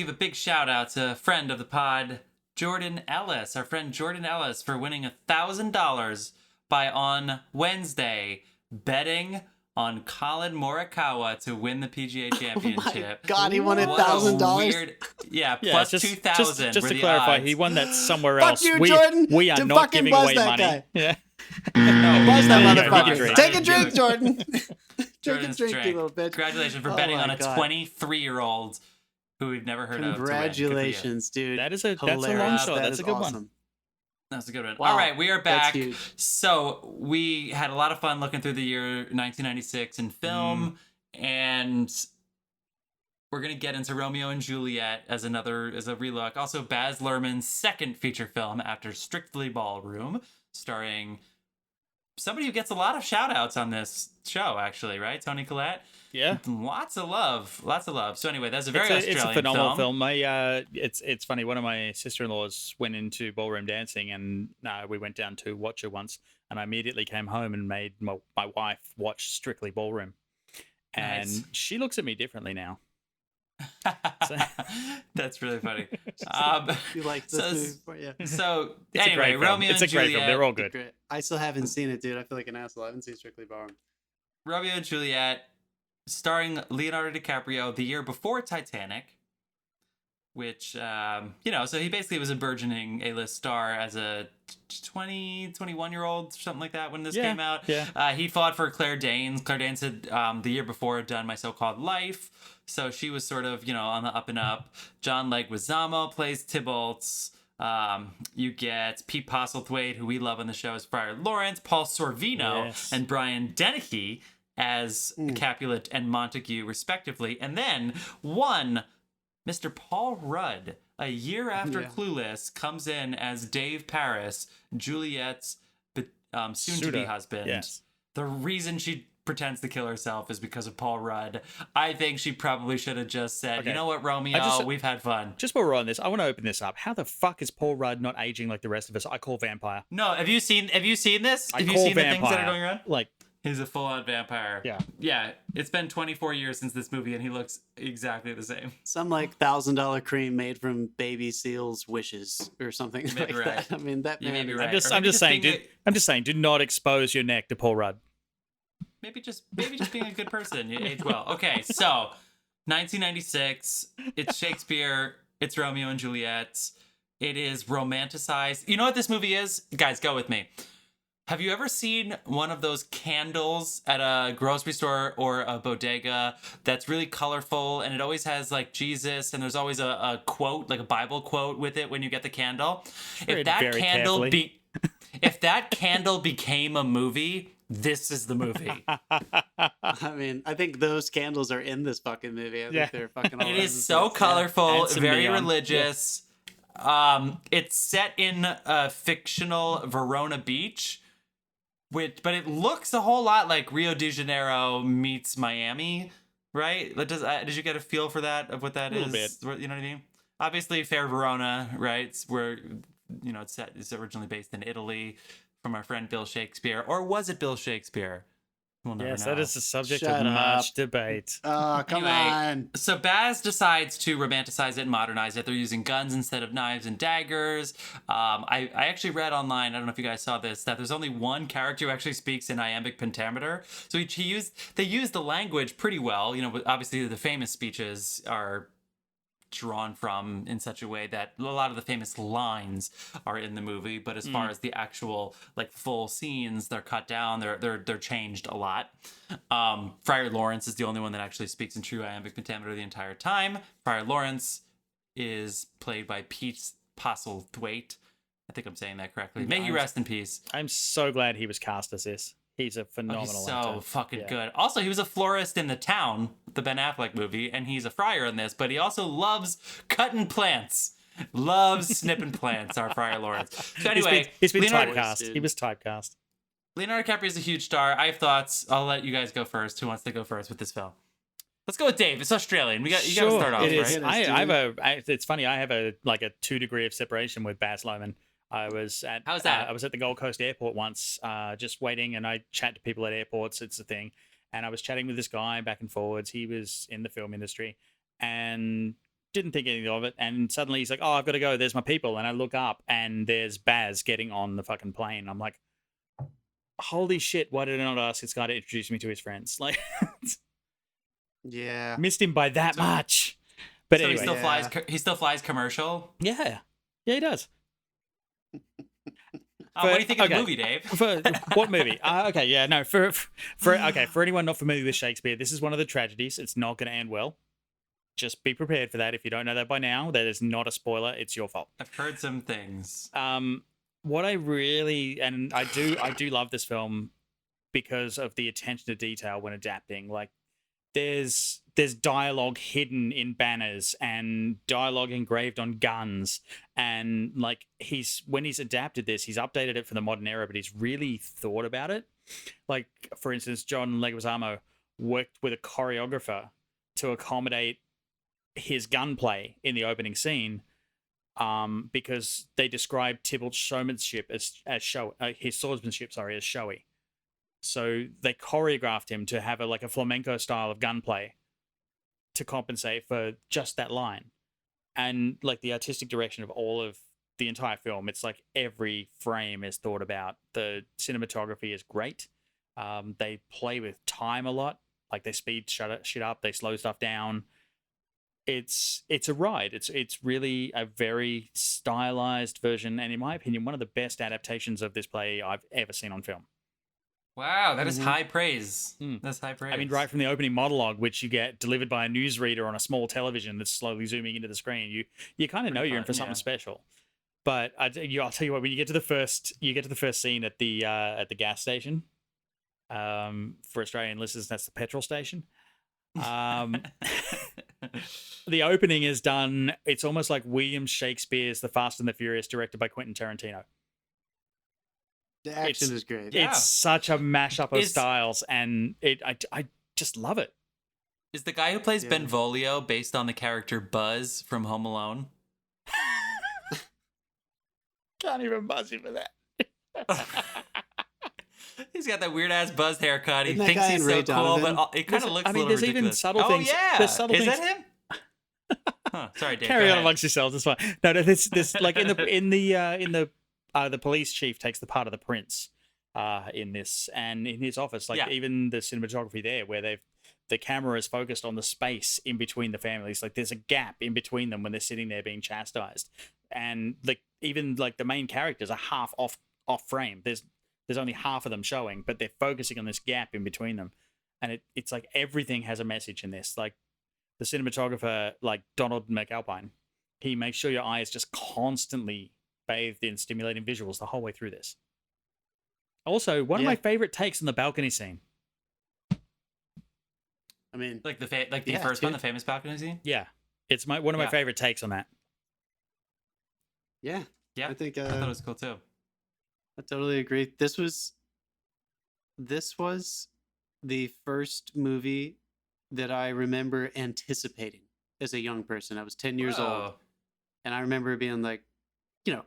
a big shout out to a friend of the pod, Jordan Ellis, our friend Jordan Ellis, for winning $1,000 by on Wednesday betting on Colin Morikawa to win the PGA Championship. Oh my God, he won $1,000. Yeah, plus 2,000. Just to clarify, he won that somewhere Fuck else. you, Jordan. We are not fucking giving buzz away that money. guy. Yeah. Buzz that motherfucker. drink. Take a drink, Jordan. Jordan's Take a drink, you little bitch. Congratulations for Oh betting my on a God. 23-year-old who we've never heard of. Congratulations, dude. That's a long Hilarious. shot. That That's is a good awesome. one. That's a good one. Wow, All right, we are back. that's huge. So we had a lot of fun looking through the year 1996 in film, and we're gonna get into Romeo and Juliet as a relook. Also, Baz Luhrmann's second feature film after Strictly Ballroom, starring somebody who gets a lot of shout outs on this show, actually, right? Toni Collette. Yeah. Lots of love. So anyway, that's a very Australian It's a phenomenal film. It's funny. One of my sister-in-laws went into ballroom dancing, and we went down to watch her once, and I immediately came home and made my wife watch Strictly Ballroom, and Nice. she looks at me differently now. That's really funny. You like this movie? Yeah. So It's anyway, a great film. Romeo It's and a great Juliet. film. They're all good. Great. I still haven't seen it, dude. I feel like an asshole. I haven't seen Strictly Ballroom. Romeo and Juliet, starring Leonardo DiCaprio the year before Titanic, which, so he basically was a burgeoning A-list star as a 21-year-old, something like that, when this came out. Yeah. He fought for Claire Danes. Claire Danes had, the year before, done My So-Called Life, so she was sort of, on the up and up. John Leguizamo plays Tybalt's. You get Pete Postlethwaite, who we love on the show, as Friar Lawrence, Paul Sorvino, and Brian Dennehy as Capulet and Montague, respectively. And then Mr. Paul Rudd, a year after Clueless, comes in as Dave Paris, Juliet's soon-to-be husband. Yes. The reason she pretends to kill herself is because of Paul Rudd. I think she probably should have just said, Okay. you know what, Romeo, we've had fun. Just while we're on this, I want to open this up. How the fuck is Paul Rudd not aging like the rest of us? I call vampire. No, have you seen this? Have you seen the things that are going around? Like, he's a full-on vampire. Yeah. Yeah, it's been 24 years since this movie, and he looks exactly the same. Some like $1,000 cream made from baby seal's wishes or something like right. that. I mean, that You may man. be right. I'm just saying, do not expose your neck to Paul Rudd. Maybe just being a good person. You age well. Okay, so 1996. It's Shakespeare. It's Romeo and Juliet. It is romanticized. You know what this movie is? Guys, go with me. Have you ever seen one of those candles at a grocery store or a bodega that's really colorful, and it always has like Jesus, and there's always a quote, like a Bible quote with it when you get the candle? If that candle became a movie, this is the movie. I mean, I think those candles are in this fucking movie. I think they're fucking all It over is the so place. colorful, And some very neon. religious. It's set in a fictional Verona Beach, but it looks a whole lot like Rio de Janeiro meets Miami, right? Did you get a feel for that, of what that is? A little bit. You know what I mean? Obviously, Fair Verona, right? It's where, it's originally based in Italy from our friend Bill Shakespeare. Or was it Bill Shakespeare? We'll never Yes, know. that is the subject Shut of up. much debate. Oh, come on. So Baz decides to romanticize it and modernize it. They're using guns instead of knives and daggers. I actually read online, I don't know if you guys saw this, that there's only one character who actually speaks in iambic pentameter. So they used the language pretty well. Obviously the famous speeches are drawn from in such a way that a lot of the famous lines are in the movie, but as far as the actual like full scenes, they're cut down, they're changed a lot. Friar Lawrence is the only one that actually speaks in true iambic pentameter the entire time. Friar Lawrence is played by Pete Postlethwaite. I think I'm saying that correctly. May he rest in peace. I'm so glad he was cast as this. He's a phenomenal He's so actor. fucking good. Also, he was a florist in The Town, the Ben Affleck movie, and he's a friar in this, but he also loves cutting plants. Loves snipping plants, our Friar Lawrence. So anyway, he's been Leonardo, typecast. He was typecast. Leonardo DiCaprio is a huge star. I have thoughts. I'll let you guys go first. Who wants to go first with this film? Let's go with Dave. It's Australian. You got to start off, It is. right? It's funny. I have a 2 degree of separation with Baz Luhrmann. How's that? I was at the Gold Coast airport once, just waiting, and I chat to people at airports. It's a thing. And I was chatting with this guy back and forwards. He was in the film industry and didn't think anything of it. And suddenly he's like, "Oh, I've got to go. There's my people." And I look up, and there's Baz getting on the fucking plane. I'm like, holy shit, why did I not ask this guy to introduce me to his friends? Like, Yeah. missed him by that much. But so anyway. he still flies commercial? Yeah, he does. What do you think of the movie, Dave? For what movie? Okay, yeah, no. For anyone not familiar with Shakespeare, this is one of the tragedies. It's not going to end well. Just be prepared for that. If you don't know that by now, that is not a spoiler. It's your fault. I've heard some things. What I really I do love this film because of the attention to detail when adapting. Like, there's dialogue hidden in banners and dialogue engraved on guns, and like when he's adapted this, he's updated it for the modern era, but he's really thought about it. Like, for instance, John Leguizamo worked with a choreographer to accommodate his gunplay in the opening scene, because they described Tybalt's showmanship as his swordsmanship, as showy. So they choreographed him to have a flamenco style of gunplay to compensate for just that line. And like the artistic direction of all of the entire film, it's like every frame is thought about. The cinematography is great. They play with time a lot. Like, they speed shit up, they slow stuff down. It's a ride. It's really a very stylized version, and in my opinion, one of the best adaptations of this play I've ever seen on film. Wow, that is high praise. That's high praise. I mean, right from the opening monologue, which you get delivered by a newsreader on a small television that's slowly zooming into the screen, you kind of know you're in for something special. But I'll tell you what, when you get to the first scene at the gas station, for Australian listeners, that's the petrol station. The opening is done. It's almost like William Shakespeare's The Fast and the Furious, directed by Quentin Tarantino. The action is great. It's such a mashup of styles, and I just love it. Is the guy who plays Benvolio based on the character Buzz from Home Alone? Can't even buzz him for that. He's got that weird ass Buzz haircut. He Isn't thinks he's so cool, but it kind of looks a little there's ridiculous. even subtle things. Oh yeah, there's subtle is things. that him? Huh. Sorry, Dave. Carry on amongst yourselves. It's fine. No, this like in the police chief takes the part of the prince in this, and in his office, even the cinematography there, where the camera is focused on the space in between the families. Like, there's a gap in between them when they're sitting there being chastised, and even the main characters are half off frame. There's only half of them showing, but they're focusing on this gap in between them, and it's like everything has a message in this. Like, the cinematographer, like Donald McAlpine, he makes sure your eye is just constantly bathed in stimulating visuals the whole way through this. Also, one of my favorite takes on the balcony scene. I mean, the first one, the famous balcony scene. Yeah, it's one of my favorite takes on that. Yeah, I think I thought it was cool too. I totally agree. This was the first movie that I remember anticipating as a young person. I was 10 years old, and I remember being like,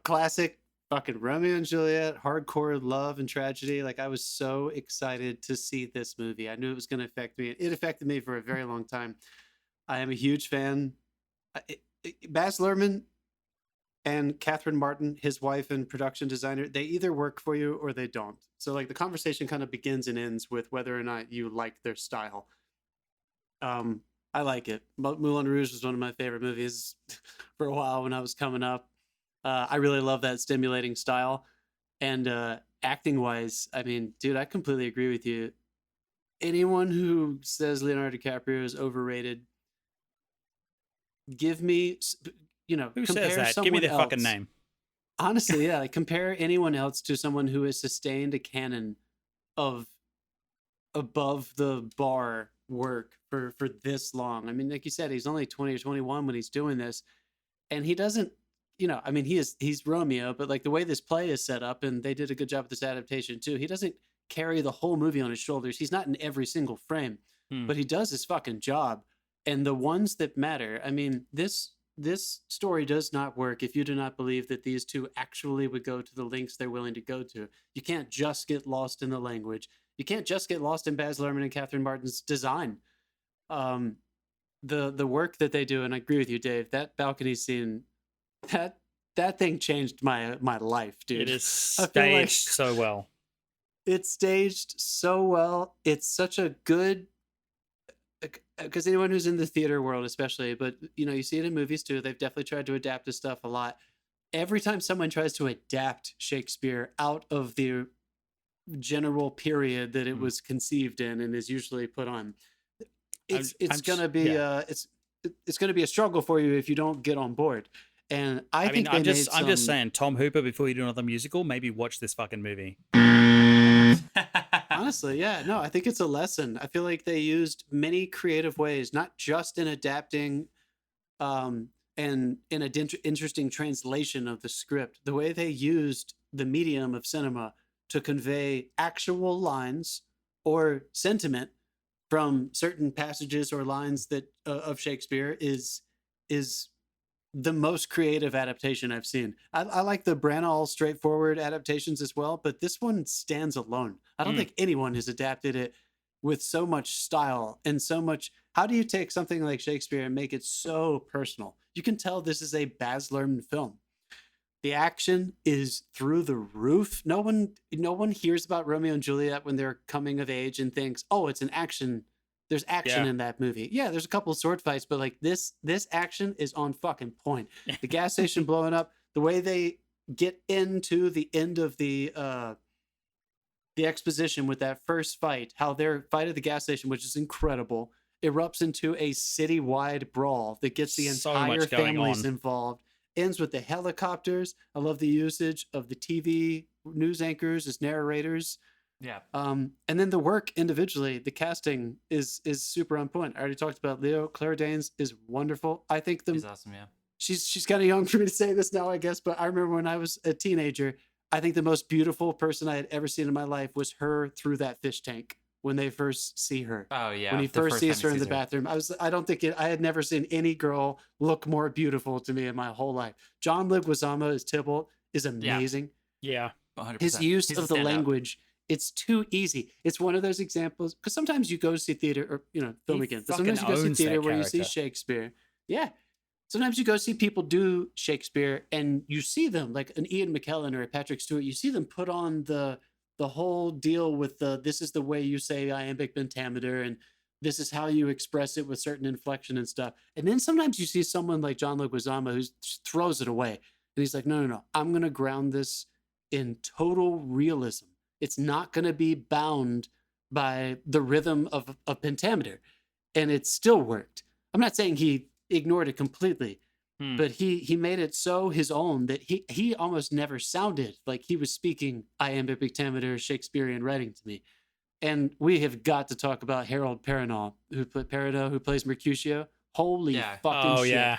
classic fucking Romeo and Juliet, hardcore love and tragedy. Like, I was so excited to see this movie. I knew it was going to affect me. It affected me for a very long time. I am a huge fan. Baz Luhrmann and Catherine Martin, his wife and production designer, they either work for you or they don't. So like, the conversation kind of begins and ends with whether or not you like their style. I like it. Moulin Rouge was one of my favorite movies for a while when I was coming up. I really love that stimulating style. And acting wise, I mean, dude, I completely agree with you. Anyone who says Leonardo DiCaprio is overrated, give me, who says that? Give me their fucking name. Honestly, yeah, compare anyone else to someone who has sustained a canon of above the bar work for this long. I mean, like you said, he's only 20 or 21 when he's doing this, and he doesn't, I mean, he's Romeo, but like the way this play is set up, and they did a good job with this adaptation too. He doesn't carry the whole movie on his shoulders. He's not in every single frame, but he does his fucking job. And the ones that matter, I mean, this story does not work if you do not believe that these two actually would go to the lengths they're willing to go to. You can't just get lost in the language. You can't just get lost in Baz Luhrmann and Catherine Martin's design. The work that they do, and I agree with you, Dave, that balcony scene, that thing changed my life, dude. It is staged so well. It's staged so well. It's such a good, because anyone who's in the theater world, especially, but you see it in movies too. They've definitely tried to adapt this stuff a lot. Every time someone tries to adapt Shakespeare out of the general period that it was conceived in and is usually put on, it's gonna be it's gonna be a struggle for you if you don't get on board. And I think I'm just saying, Tom Hooper, before you do another musical, maybe watch this fucking movie. Honestly, yeah, no, I think it's a lesson. I feel like they used many creative ways, not just in adapting and in an interesting translation of the script, the way they used the medium of cinema to convey actual lines or sentiment from certain passages or lines that of Shakespeare is the most creative adaptation I've seen. I like the Branagh straightforward adaptations as well, but this one stands alone. I don't think anyone has adapted it with so much style and so much. How do you take something like Shakespeare and make it so personal? You can tell this is a Baz Luhrmann film. The action is through the roof. No one hears about Romeo and Juliet when they're coming of age and thinks, oh, it's an action. There's action in that movie. Yeah, there's a couple of sword fights, but like this action is on fucking point. The gas station blowing up, the way they get into the end of the exposition with that first fight, how their fight at the gas station, which is incredible, erupts into a citywide brawl that gets the entire families involved. Ends with the helicopters. I love the usage of the TV news anchors as narrators. Yeah. And then the work individually, the casting is super on point. I already talked about Leo. Claire Danes is wonderful. I think she's awesome. Yeah. She's kind of young for me to say this now, I guess, but I remember when I was a teenager, I think the most beautiful person I had ever seen in my life was her through that fish tank when they first see her. Oh yeah. When he first sees her in the bathroom. I had never seen any girl look more beautiful to me in my whole life. John Leguizamo as Tybalt is amazing. Yeah. 100%. His use of the language. It's too easy. It's one of those examples because sometimes you go to see theater or film again. But sometimes you go see theater where you see Shakespeare. Yeah. Sometimes you go see people do Shakespeare and you see them like an Ian McKellen or a Patrick Stewart. You see them put on the whole deal with this is the way you say iambic pentameter and this is how you express it with certain inflection and stuff. And then sometimes you see someone like John Leguizamo who throws it away and he's like, no. I'm going to ground this in total realism. It's not going to be bound by the rhythm of a pentameter. And it still worked. I'm not saying he ignored it completely, but he made it so his own that he almost never sounded like he was speaking iambic pentameter Shakespearean writing to me. And we have got to talk about Harold Perrineau, who plays Mercutio. Holy fucking shit. Yeah.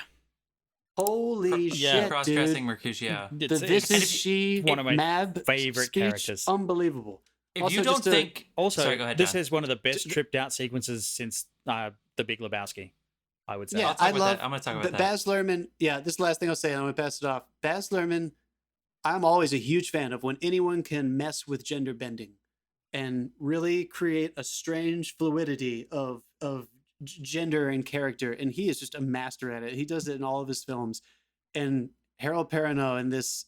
Holy shit, cross-dressing Mercutio. This is she one of my Mab favorite characters. Unbelievable. If also, you don't think... Sorry, go ahead, this is one of the best tripped out sequences since The Big Lebowski, I would say. Yeah, I'm going to talk about that. Baz Luhrmann, this is the last thing I'll say, and I'm going to pass it off. Baz Luhrmann, I'm always a huge fan of when anyone can mess with gender bending and really create a strange fluidity of gender and character, and he is just a master at it. He does it in all of his films, and Harold Perrineau in this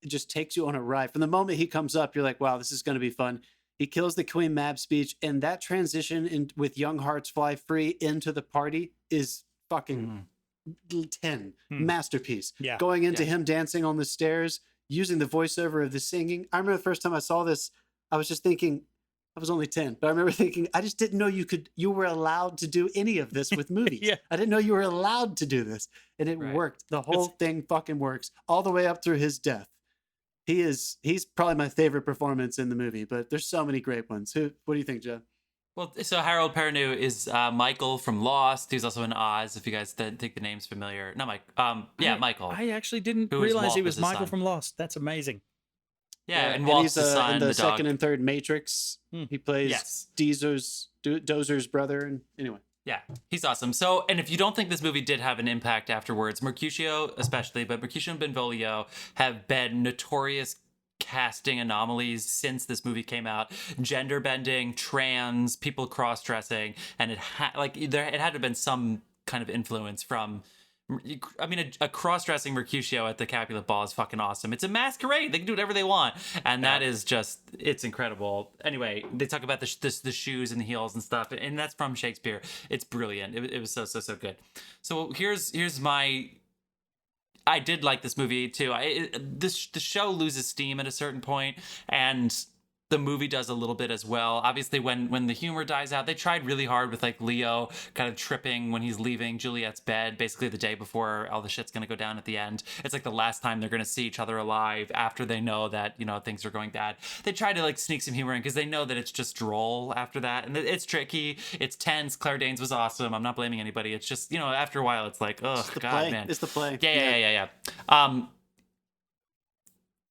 just takes you on a ride. From the moment he comes up, you're like, wow, this is going to be fun. He kills the Queen Mab speech, and that transition with Young Hearts Fly Free into the party is fucking 10 masterpiece. Yeah. Going into him dancing on the stairs, using the voiceover of the singing. I remember the first time I saw this, I was just thinking, I was only 10, but I remember thinking, I just didn't know you were allowed to do any of this with movies. I didn't know you were allowed to do this. And it worked. The whole thing fucking works all the way up through his death. He's probably my favorite performance in the movie, but there's so many great ones. What do you think, Joe? Well, so Harold Perrineau is Michael from Lost. He's also in Oz, if you guys think the name's familiar. Not Mike. Michael. I actually didn't realize he was Michael from Lost. That's amazing. Yeah, and Walt's the son, in the dog. second and third Matrix. He plays Dozer's brother. And anyway. Yeah, he's awesome. So, and if you don't think this movie did have an impact afterwards, Mercutio especially, but Mercutio and Benvolio have been notorious casting anomalies since this movie came out. Gender bending, trans, people cross-dressing, and it had to have been some kind of influence from I mean, a cross-dressing Mercutio at the Capulet Ball is fucking awesome. It's a masquerade. They can do whatever they want. And that is just, it's incredible. Anyway, they talk about the shoes and the heels and stuff. And that's from Shakespeare. It's brilliant. It was so good. So here's my... I did like this movie, too. The show loses steam at a certain point, and... the movie does a little bit as well. Obviously, when the humor dies out, they tried really hard with like Leo kind of tripping when he's leaving Juliet's bed, basically the day before all the shit's gonna go down at the end. It's like the last time they're gonna see each other alive after they know that, you know, things are going bad. They try to like sneak some humor in because they know that it's just droll after that, and it's tricky, it's tense. Claire Danes was awesome. I'm not blaming anybody. It's just, you know, after a while, it's like, oh god, man, it's the play. Yeah.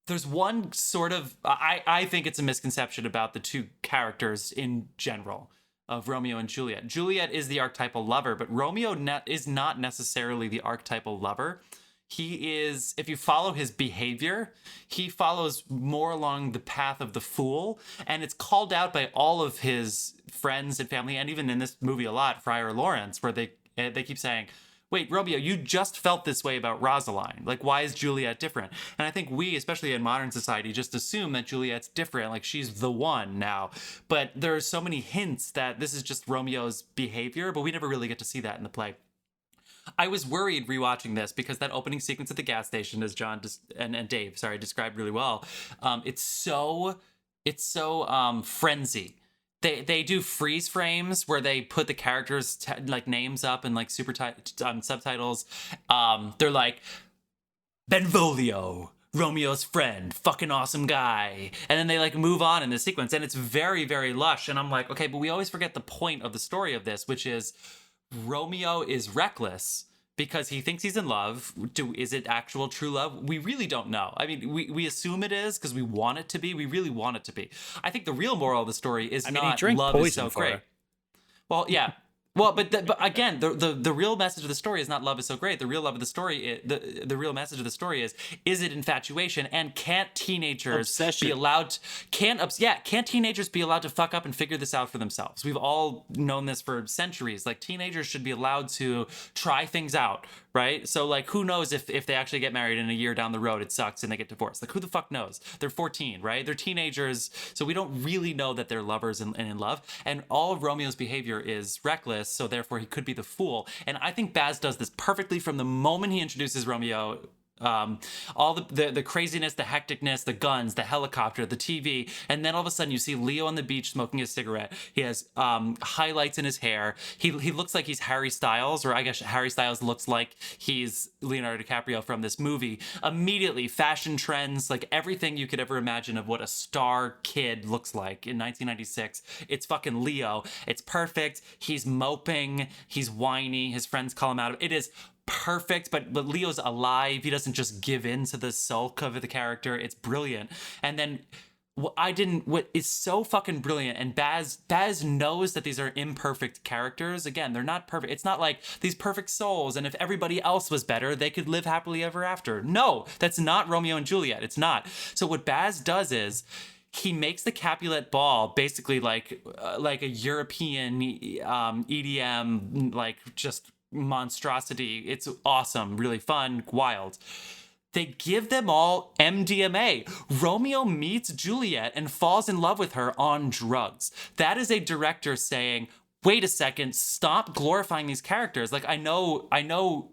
There's one sort of, I think it's a misconception about the two characters in general of Romeo and Juliet. Juliet is the archetypal lover, but Romeo is not necessarily the archetypal lover. He is, if you follow his behavior, he follows more along the path of the fool, and it's called out by all of his friends and family, and even in this movie a lot, Friar Lawrence, where they keep saying, wait, Romeo, you just felt this way about Rosaline. Like, why is Juliet different? And I think we, especially in modern society, just assume that Juliet's different, like she's the one now. But there are so many hints that this is just Romeo's behavior, but we never really get to see that in the play. I was worried rewatching this because that opening sequence at the gas station, as John and Dave, described really well, it's so frenzy. They do freeze frames where they put the characters like names up and like subtitles. They're like Benvolio, Romeo's friend, fucking awesome guy, and then they like move on in the sequence, and it's very, very lush. And I'm like, okay, but we always forget the point of the story of this, which is Romeo is reckless because he thinks he's in love. Is it actual true love? We really don't know. I mean, we assume it is because we want it to be. We really want it to be. I think the real moral of the story is not love is so great. Well, yeah. Well, but again, the real message of the story is not love is so great. The real love of the story, the real message of the story is it infatuation, and can't teenagers be allowed? Can't teenagers be allowed to fuck up and figure this out for themselves? We've all known this for centuries. Like, teenagers should be allowed to try things out, right? So like, who knows if they actually get married in a year down the road, it sucks and they get divorced. Like, who the fuck knows? They're 14, right? They're teenagers, so we don't really know that they're lovers and in love. And all of Romeo's behavior is reckless, so therefore he could be the fool. And I think Baz does this perfectly from the moment he introduces Romeo. All the craziness, the hecticness, the guns, the helicopter, the TV, and then all of a sudden you see Leo on the beach smoking a cigarette. He has highlights in his hair. He looks like he's Harry Styles, or I guess Harry Styles looks like he's Leonardo DiCaprio from this movie. Immediately, fashion trends, like everything you could ever imagine of what a star kid looks like in 1996. It's fucking Leo. It's perfect. He's moping. He's whiny. His friends call him out. It is perfect, but Leo's alive. He doesn't just give in to the sulk of the character. It's brilliant. And then what is so fucking brilliant, and Baz knows that these are imperfect characters. Again, they're not perfect. It's not like these perfect souls, and if everybody else was better, they could live happily ever after. No, that's not Romeo and Juliet. It's not. So what Baz does is he makes the Capulet Ball basically like a European EDM, like just monstrosity. It's awesome, really fun, wild. They give them all MDMA. Romeo meets Juliet and falls in love with her on drugs. That is a director saying, wait a second, stop glorifying these characters. Like, I know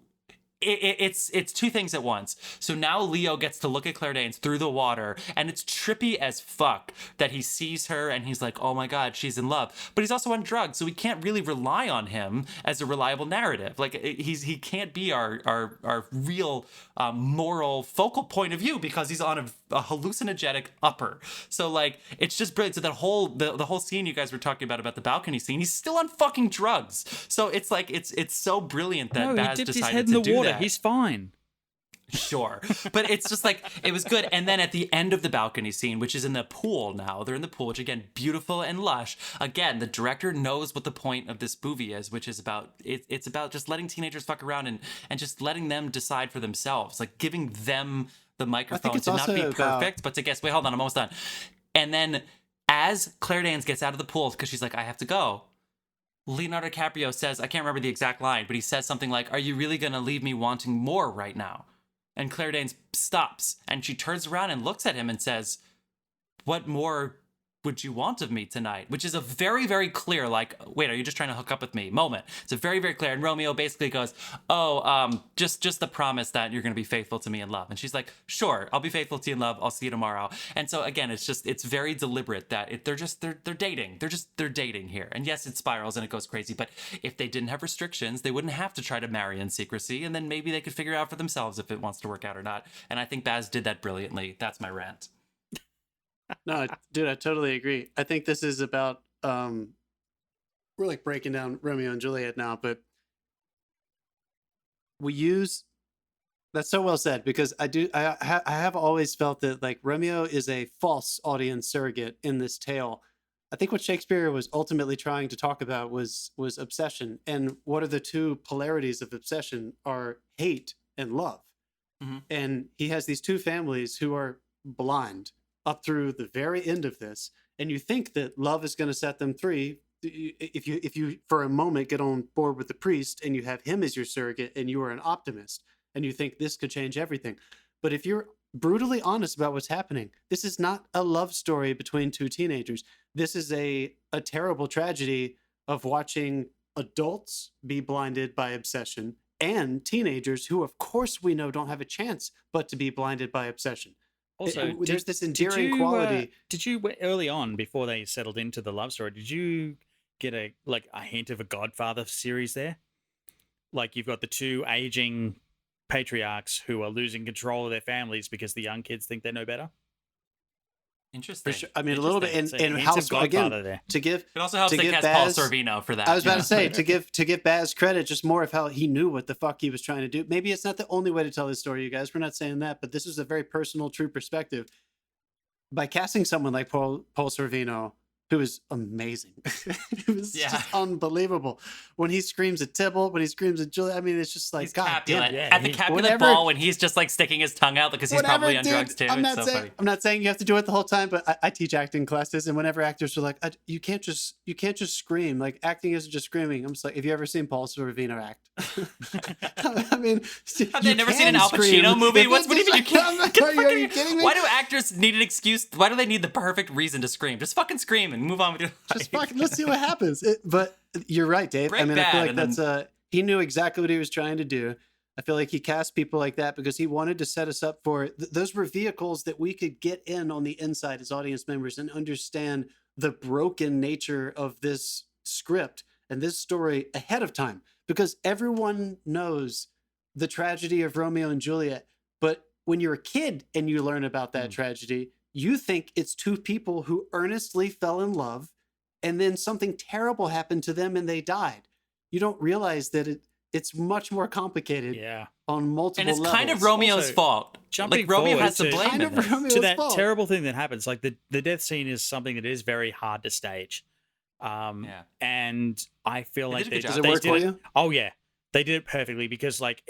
it's two things at once. So now Leo gets to look at Claire Danes through the water, and it's trippy as fuck that he sees her and he's like, oh my god, she's in love. But he's also on drugs, so we can't really rely on him as a reliable narrative. Like, he can't be our real moral focal point of view because he's on a hallucinogenic upper. So like, it's just brilliant. So that whole the whole scene you guys were talking about the balcony scene, he's still on fucking drugs. So it's like, it's so brilliant that Baz decided to do that. He's fine. Sure. But it's just like, it was good. And then at the end of the balcony scene, which is in the pool now, they're in the pool, which again, beautiful and lush. Again, the director knows what the point of this movie is, which is about, it's about just letting teenagers fuck around and just letting them decide for themselves, like giving them the microphone to not be perfect, but to guess, wait, hold on, I'm almost done. And then as Claire Danes gets out of the pool, because she's like, I have to go, Leonardo DiCaprio says, I can't remember the exact line, but he says something like, "Are you really going to leave me wanting more right now?" And Claire Danes stops, and she turns around and looks at him and says, "What more would you want of me tonight?" Which is a very, very clear, like, wait, are you just trying to hook up with me moment. It's a very, very clear. And Romeo basically goes, just the promise that you're going to be faithful to me in love. And she's like, sure, I'll be faithful to you in love. I'll see you tomorrow. And so again, it's very deliberate that they're dating. They're dating here. And yes, it spirals and it goes crazy. But if they didn't have restrictions, they wouldn't have to try to marry in secrecy. And then maybe they could figure out for themselves if it wants to work out or not. And I think Baz did that brilliantly. That's my rant. No, dude, I totally agree. I think this is about we're like breaking down Romeo and Juliet now, but that's so well said, because I have always felt that like Romeo is a false audience surrogate in this tale. I think what Shakespeare was ultimately trying to talk about was obsession, and what are the two polarities of obsession are hate and love. Mm-hmm. And he has these two families who are blind up through the very end of this, and you think that love is going to set them free if you for a moment get on board with the priest and you have him as your surrogate and you are an optimist and you think this could change everything. But if you're brutally honest about what's happening, this is not a love story between two teenagers. This is a terrible tragedy of watching adults be blinded by obsession and teenagers who, of course, we know don't have a chance but to be blinded by obsession. Also, there's this endearing quality. Did you early on, before they settled into the love story, did you get a hint of a Godfather series there? Like, you've got the two aging patriarchs who are losing control of their families because the young kids think they know better. Interesting. For sure. I mean, a little bit, and House again there. To give. It also helps to cast Paul Sorvino for that. I was about to say to give Baz credit, just more of how he knew what the fuck he was trying to do. Maybe it's not the only way to tell this story, you guys. We're not saying that, but this is a very personal, true perspective. By casting someone like Paul Sorvino, who is amazing, it was just unbelievable. When he screams at Tybalt, when he screams at Julia, I mean, it's just like, God damn it. At the Capulet ball, when he's just like sticking his tongue out because he's probably on drugs too. I'm not saying you have to do it the whole time, but I teach acting classes, and whenever actors are like, you can't just scream. Like, acting isn't just screaming. I'm just like, have you ever seen Paul Sorvino act? I mean, have they never seen an Al Pacino movie? What do you mean you can't? Are you kidding me? Why do actors need an excuse? Why do they need the perfect reason to scream? Just fucking scream and move on with your life. Just fucking, let's see what happens. But you're right, Dave. I feel like that's he knew exactly what he was trying to do. I feel like he cast people like that because he wanted to set us up for those were vehicles that we could get in on the inside as audience members and understand the broken nature of this script and this story ahead of time, because everyone knows the tragedy of Romeo and Juliet. But when you're a kid and you learn about that tragedy, you think it's two people who earnestly fell in love and then something terrible happened to them and they died. You don't realize that it's much more complicated on multiple levels. And it's kind of Romeo's fault. Jumping Romeo has to blame to that terrible thing that happens. Like the death scene is something that is very hard to stage. And I feel like does it work for you? Oh yeah, they did it perfectly, because like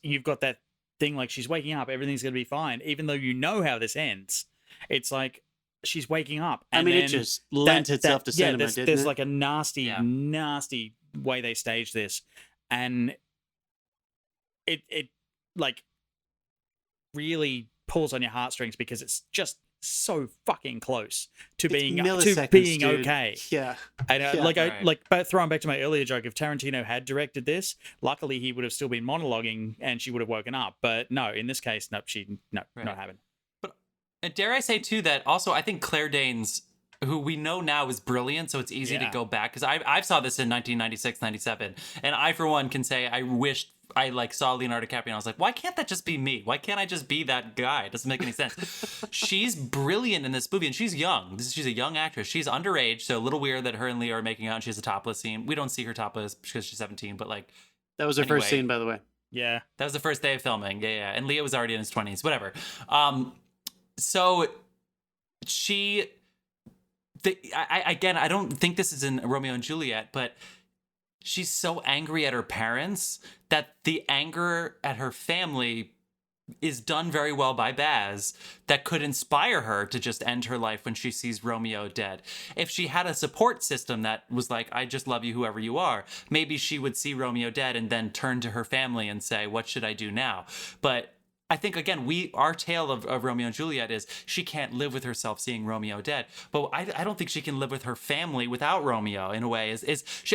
you've got that thing, like she's waking up, everything's gonna be fine, even though you know how this ends. It's like she's waking up. And it just lent itself to cinema, didn't it? There's like a nasty way they stage this, and it like really pulls on your heartstrings because it's just so fucking close to being okay. Yeah. And but throwing back to my earlier joke, if Tarantino had directed this, luckily he would have still been monologuing and she would have woken up. But no, in this case, not happened. And dare I say, too, that also I think Claire Danes, who we know now is brilliant, so it's easy to go back. Because I saw this in 1996, 97. And I, for one, can say I wished I saw Leonardo DiCaprio and I was like, why can't that just be me? Why can't I just be that guy? It doesn't make any sense. She's brilliant in this movie, and she's young. She's a young actress. She's underage, so a little weird that her and Leo are making out and she has a topless scene. We don't see her topless because she's 17, but that was her first scene, by the way. Yeah. That was the first day of filming. Yeah. And Leo was already in his 20s, whatever. So I don't think this is in Romeo and Juliet, but she's so angry at her parents that the anger at her family is done very well by Baz that could inspire her to just end her life when she sees Romeo dead. If she had a support system that was like, I just love you whoever you are, maybe she would see Romeo dead and then turn to her family and say, what should I do now? But I think, again, our tale of Romeo and Juliet is she can't live with herself seeing Romeo dead. But I don't think she can live with her family without Romeo, in a way.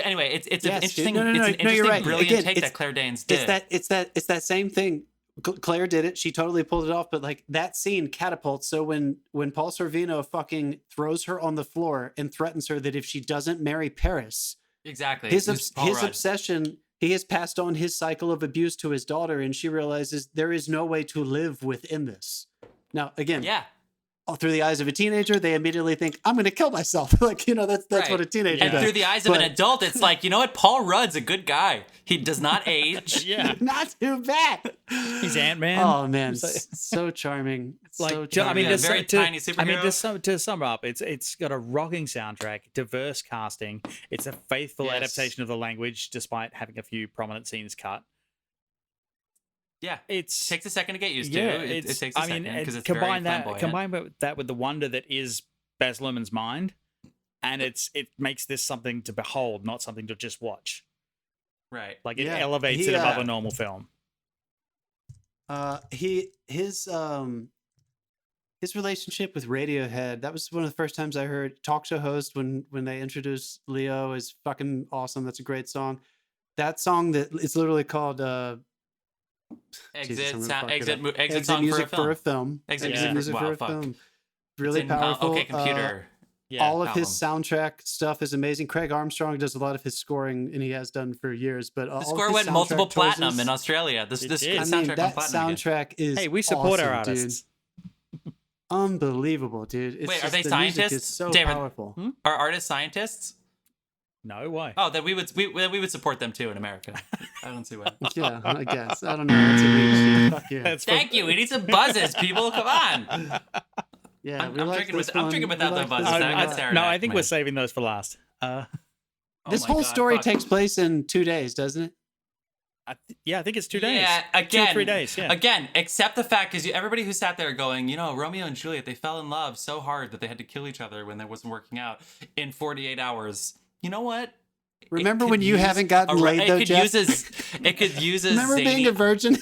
Anyway, it's an interesting, brilliant take that Claire Danes did. It's that same thing. Claire did it. She totally pulled it off. But like that scene catapults. So when Paul Sorvino fucking throws her on the floor and threatens her that if she doesn't marry Paris, exactly, his obsession, he has passed on his cycle of abuse to his daughter, and she realizes there is no way to live within this. Now, again, through the eyes of a teenager, they immediately think, I'm going to kill myself. Like, that's right. What a teenager does. And through the eyes of an adult, it's like, you know what? Paul Rudd's a good guy. He does not age. Not too bad. He's Ant-Man. Oh, man. So charming. So charming. I mean, very tiny superhero. To sum up, it's got a rocking soundtrack, diverse casting. It's a faithful adaptation of the language, despite having a few prominent scenes cut. Yeah, it takes a second to get used to. It takes a second because it's combine that with the wonder that is Baz Luhrmann's mind, and it makes this something to behold, not something to just watch. Right, like it elevates it above a normal film. His relationship with Radiohead, that was one of the first times I heard talk show host when they introduced Leo, is fucking awesome. That's a great song. That song that it's literally called. Exit song music for a film. Exit music for a film. Really powerful. Okay, computer. All of his soundtrack stuff is amazing. Craig Armstrong does a lot of his scoring, and he has done for years. But the score went multiple platinum in Australia. That soundtrack is. Hey, we support awesome, our artists. Dude. Unbelievable, dude. It's Wait, are they scientists? Is so David, powerful. Are artists scientists? No, why? Oh, then we would support them too in America. I don't see why. Yeah, I guess. I don't know. That's a weird shit. Fuck yeah. Thank you. We need some buzzes, people. Come on. Yeah, I'm drinking without the buzzes. No, I think we're saving those for last. This whole story takes place in 2 days, doesn't it? I think it's 2 days. Yeah, again, 2 or 3 days. Yeah. Again, except the fact is, everybody who sat there going, Romeo and Juliet, they fell in love so hard that they had to kill each other when they wasn't working out in 48 hours. You know what? Remember when you haven't gotten laid, though, Jeff? It could use a Remember zany... being a virgin?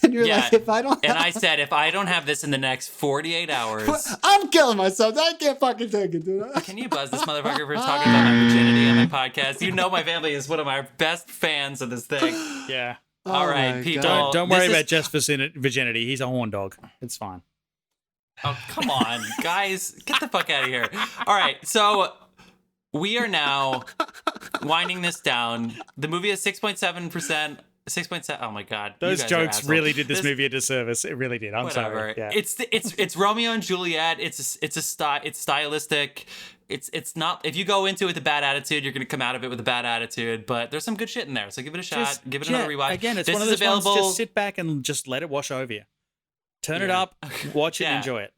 And you're like, if I don't I said, if I don't have this in the next 48 hours... I'm killing myself. I can't fucking take it, dude. Can you buzz this motherfucker for talking about my virginity on my podcast? You know my family is one of my best fans of this thing. Yeah. All right, people. Don't worry about Jeff's virginity. He's a horn dog. It's fine. Oh, come on, guys. Get the fuck out of here. All right, so... We are now winding this down. The movie is 6.7%. 6.7. Oh my god! Those jokes really did this movie a disservice. It really did. I'm sorry. Yeah. It's Romeo and Juliet. It's stylistic. It's not. If you go into it with a bad attitude, you're going to come out of it with a bad attitude. But there's some good shit in there. So give it a shot. Give it another rewatch. Again, it's one of those ones. Just sit back and just let it wash over you. Turn it up, watch it, and enjoy it.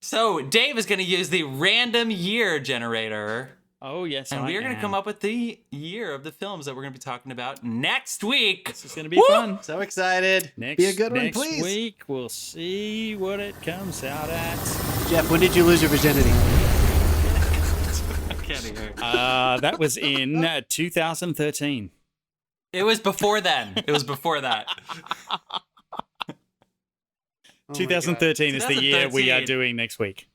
So Dave is going to use the random year generator. Oh, yes, and we are going to come up with the year of the films that we're going to be talking about next week. This is going to be fun. So excited. Be a good one, please. Next week, we'll see what it comes out at. Jeff, when did you lose your virginity? I can't hear. That was in 2013. It was before then. It was before that. 2013 is the year we are doing next week.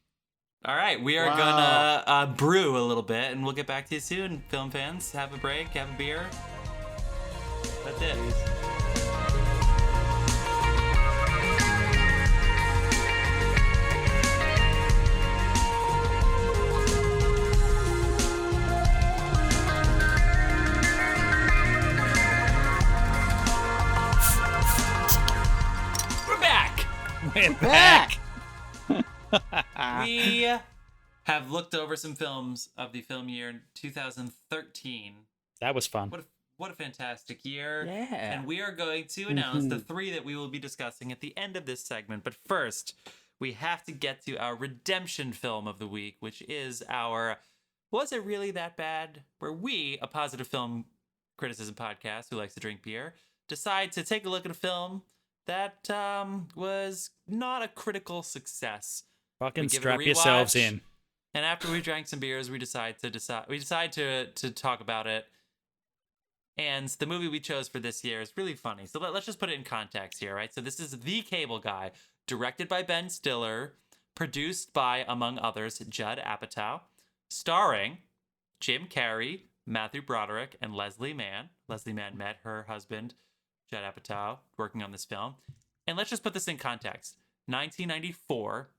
All right, we are gonna brew a little bit, and we'll get back to you soon, film fans. Have a break, have a beer. That's it. We're back. We're back. We have looked over some films of the film year 2013. That was fun. What a fantastic year. Yeah. And we are going to announce the three that we will be discussing at the end of this segment. But first, we have to get to our redemption film of the week, which is our Was It Really That Bad? Where we, a positive film criticism podcast who likes to drink beer, decide to take a look at a film that was not a critical success. Fucking strap yourselves in. And after we drank some beers, we decide to talk about it. And the movie we chose for this year is really funny. So let's just put it in context here, right? So this is The Cable Guy, directed by Ben Stiller, produced by, among others, Judd Apatow, starring Jim Carrey, Matthew Broderick, and Leslie Mann. Leslie Mann met her husband, Judd Apatow, working on this film. And let's just put this in context. 1994,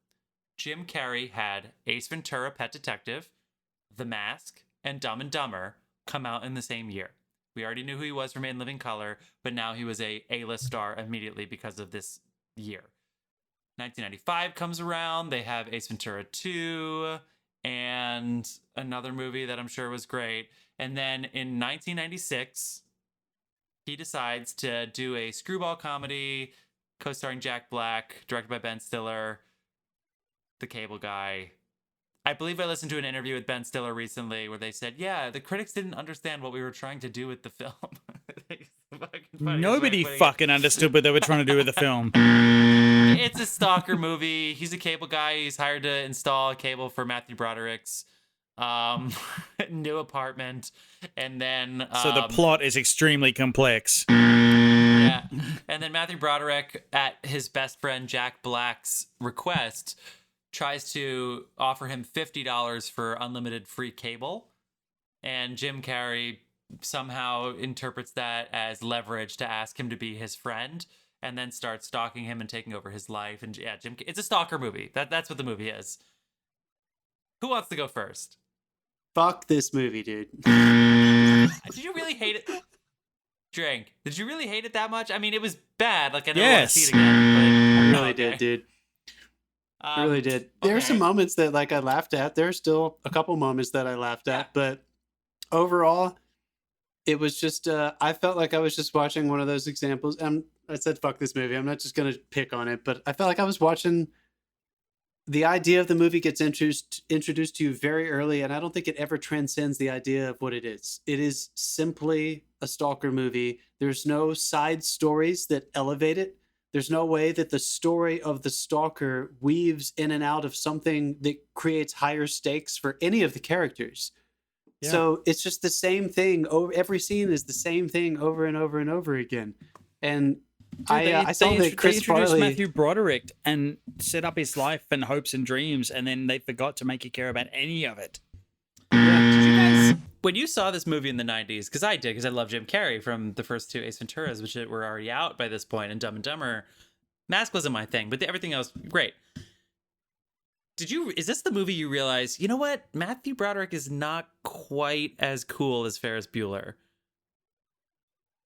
Jim Carrey had Ace Ventura: Pet Detective, The Mask, and Dumb and Dumber come out in the same year. We already knew who he was from In Living Color, but now he was a A-list star immediately because of this year. 1995 comes around. They have Ace Ventura 2 and another movie that I'm sure was great. And then in 1996, he decides to do a screwball comedy co-starring Jack Black, directed by Ben Stiller, The Cable Guy. I believe I listened to an interview with Ben Stiller recently where they said, yeah, the critics didn't understand what we were trying to do with the film. Nobody fucking understood what they were trying to do with the film. It's a stalker movie. He's a cable guy. He's hired to install a cable for Matthew Broderick's new apartment. And then... so the plot is extremely complex. Yeah. And then Matthew Broderick, at his best friend Jack Black's request, tries to offer him $50 for unlimited free cable. And Jim Carrey somehow interprets that as leverage to ask him to be his friend, and then starts stalking him and taking over his life. And yeah, it's a stalker movie. That's what the movie is. Who wants to go first? Fuck this movie, dude. Did you really hate it? Drink. Did you really hate it that much? I mean, it was bad. Like, I don't want to see it again. But I really did, dude. I really did. There are some moments that like I laughed at. There's still a couple moments that I laughed at, but overall, it was just I felt like I was just watching one of those examples. I said fuck this movie. I'm not just gonna pick on it, but I felt like I was watching. The idea of the movie gets introduced to you very early, and I don't think it ever transcends the idea of what it is. It is simply a stalker movie. There's no side stories that elevate it. There's no way that the story of the stalker weaves in and out of something that creates higher stakes for any of the characters. Yeah. So it's just the same thing. Every scene is the same thing over and over and over again. And I saw that Chris Farley... Matthew Broderick and set up his life and hopes and dreams, and then they forgot to make you care about any of it. Yeah. Did you guys... When you saw this movie in the 90s, because I did, because I love Jim Carrey from the first two Ace Venturas, which were already out by this point, and Dumb and Dumber. Mask wasn't my thing, but everything else, great. Is this the movie you realize, you know what? Matthew Broderick is not quite as cool as Ferris Bueller.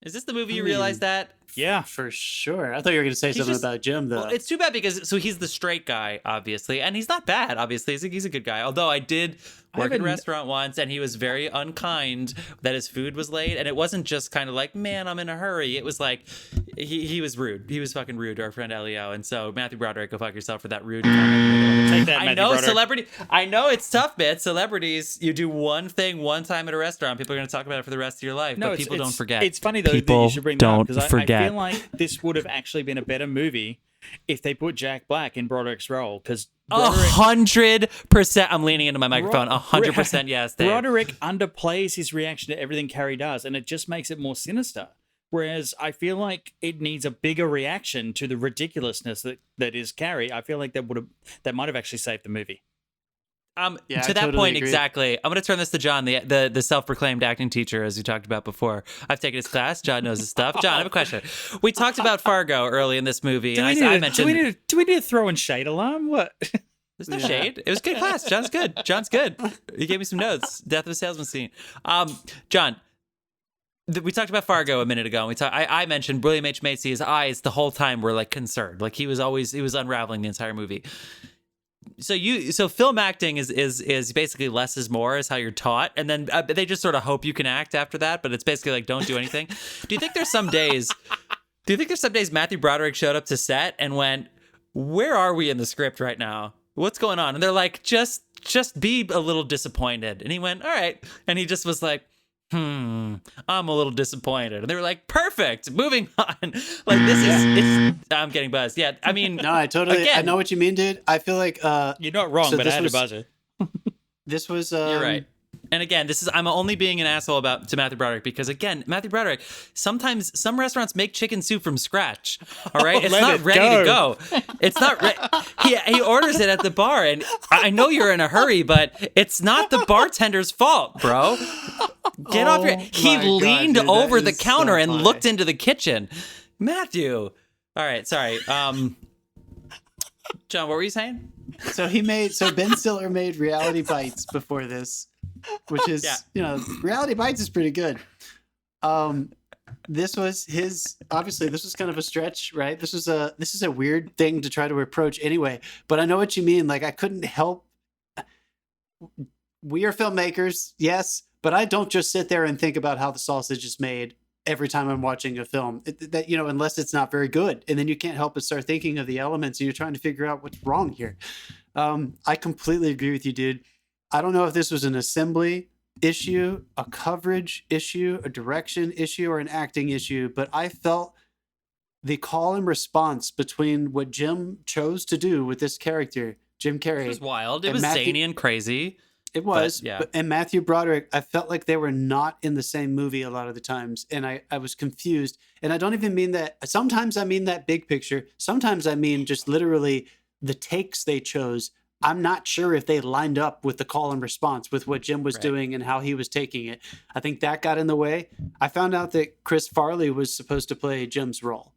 Is this the movie you realize that? Yeah, for sure. I thought you were going to say something about Jim, though. Well, it's too bad because he's the straight guy, obviously, and he's not bad, obviously. He's a good guy. Although I did work at a restaurant once, and he was very unkind that his food was late, and it wasn't just kind of like, man, I'm in a hurry. It was like he was rude. He was fucking rude to our friend Elio, and so Matthew Broderick, go fuck yourself for that rude comment. Take that, Matthew Broderick. I know it's tough, man. Celebrities, you do one thing one time at a restaurant, people are going to talk about it for the rest of your life. No, but people don't forget. It's funny though that you should bring that up because I feel like this would have actually been a better movie if they put Jack Black in Broderick's role. Because 100%, I'm leaning into my microphone. 100% yes. Dave. Broderick underplays his reaction to everything Carrey does, and it just makes it more sinister. Whereas I feel like it needs a bigger reaction to the ridiculousness that is Carrey. I feel like that might have actually saved the movie. To that point, exactly. I'm going to turn this to John, the self-proclaimed acting teacher, as we talked about before. I've taken his class. John knows his stuff. John, I have a question. We talked about Fargo early in this movie, and I mentioned... Do we need a throw in shade alarm? What? There's no shade. It was a good class. John's good. He gave me some notes. Death of a salesman scene. John, we talked about Fargo a minute ago. And I mentioned William H. Macy. His eyes the whole time were like concerned. Like he was unraveling the entire movie. So film acting is basically less is more, is how you're taught, and then they just sort of hope you can act after that, but it's basically like don't do anything. Do you think there's some days Matthew Broderick showed up to set and went, where are we in the script right now? What's going on? And they're like, just be a little disappointed. And he went, all right. And he just was like, I'm a little disappointed. And they were like, perfect, moving on. Like, this is, I'm getting buzzed. Yeah, I mean. No, I know what you mean, dude. I feel like. You're not wrong, but I had a buzzer. This was. You're right. And again, I'm only being an asshole to Matthew Broderick because, again, Matthew Broderick, sometimes some restaurants make chicken soup from scratch. All right? It's not ready to go. It's not he orders it at the bar. And I know you're in a hurry, but it's not the bartender's fault, bro. Get off your. He leaned over the counter and looked into the kitchen. Matthew. All right. Sorry. John, what were you saying? So Ben Stiller made Reality Bites before this. Which is, Reality Bites is pretty good. This was obviously this was kind of a stretch, right? This is a weird thing to try to approach anyway, but I know what you mean. Like, I couldn't help. We are filmmakers, yes, but I don't just sit there and think about how the sausage is made every time I'm watching a film, unless it's not very good. And then you can't help but start thinking of the elements and you're trying to figure out what's wrong here. I completely agree with you, dude. I don't know if this was an assembly issue, a coverage issue, a direction issue, or an acting issue, but I felt the call and response between what Jim chose to do with this character, Jim Carrey. It was wild. It was zany and crazy. It was. And Matthew Broderick, I felt like they were not in the same movie a lot of the times, and I was confused. And I don't even mean that. Sometimes I mean that big picture. Sometimes I mean just literally the takes they chose. I'm not sure if they lined up with the call and response with what Jim was doing and how he was taking it. I think that got in the way. I found out that Chris Farley was supposed to play Jim's role.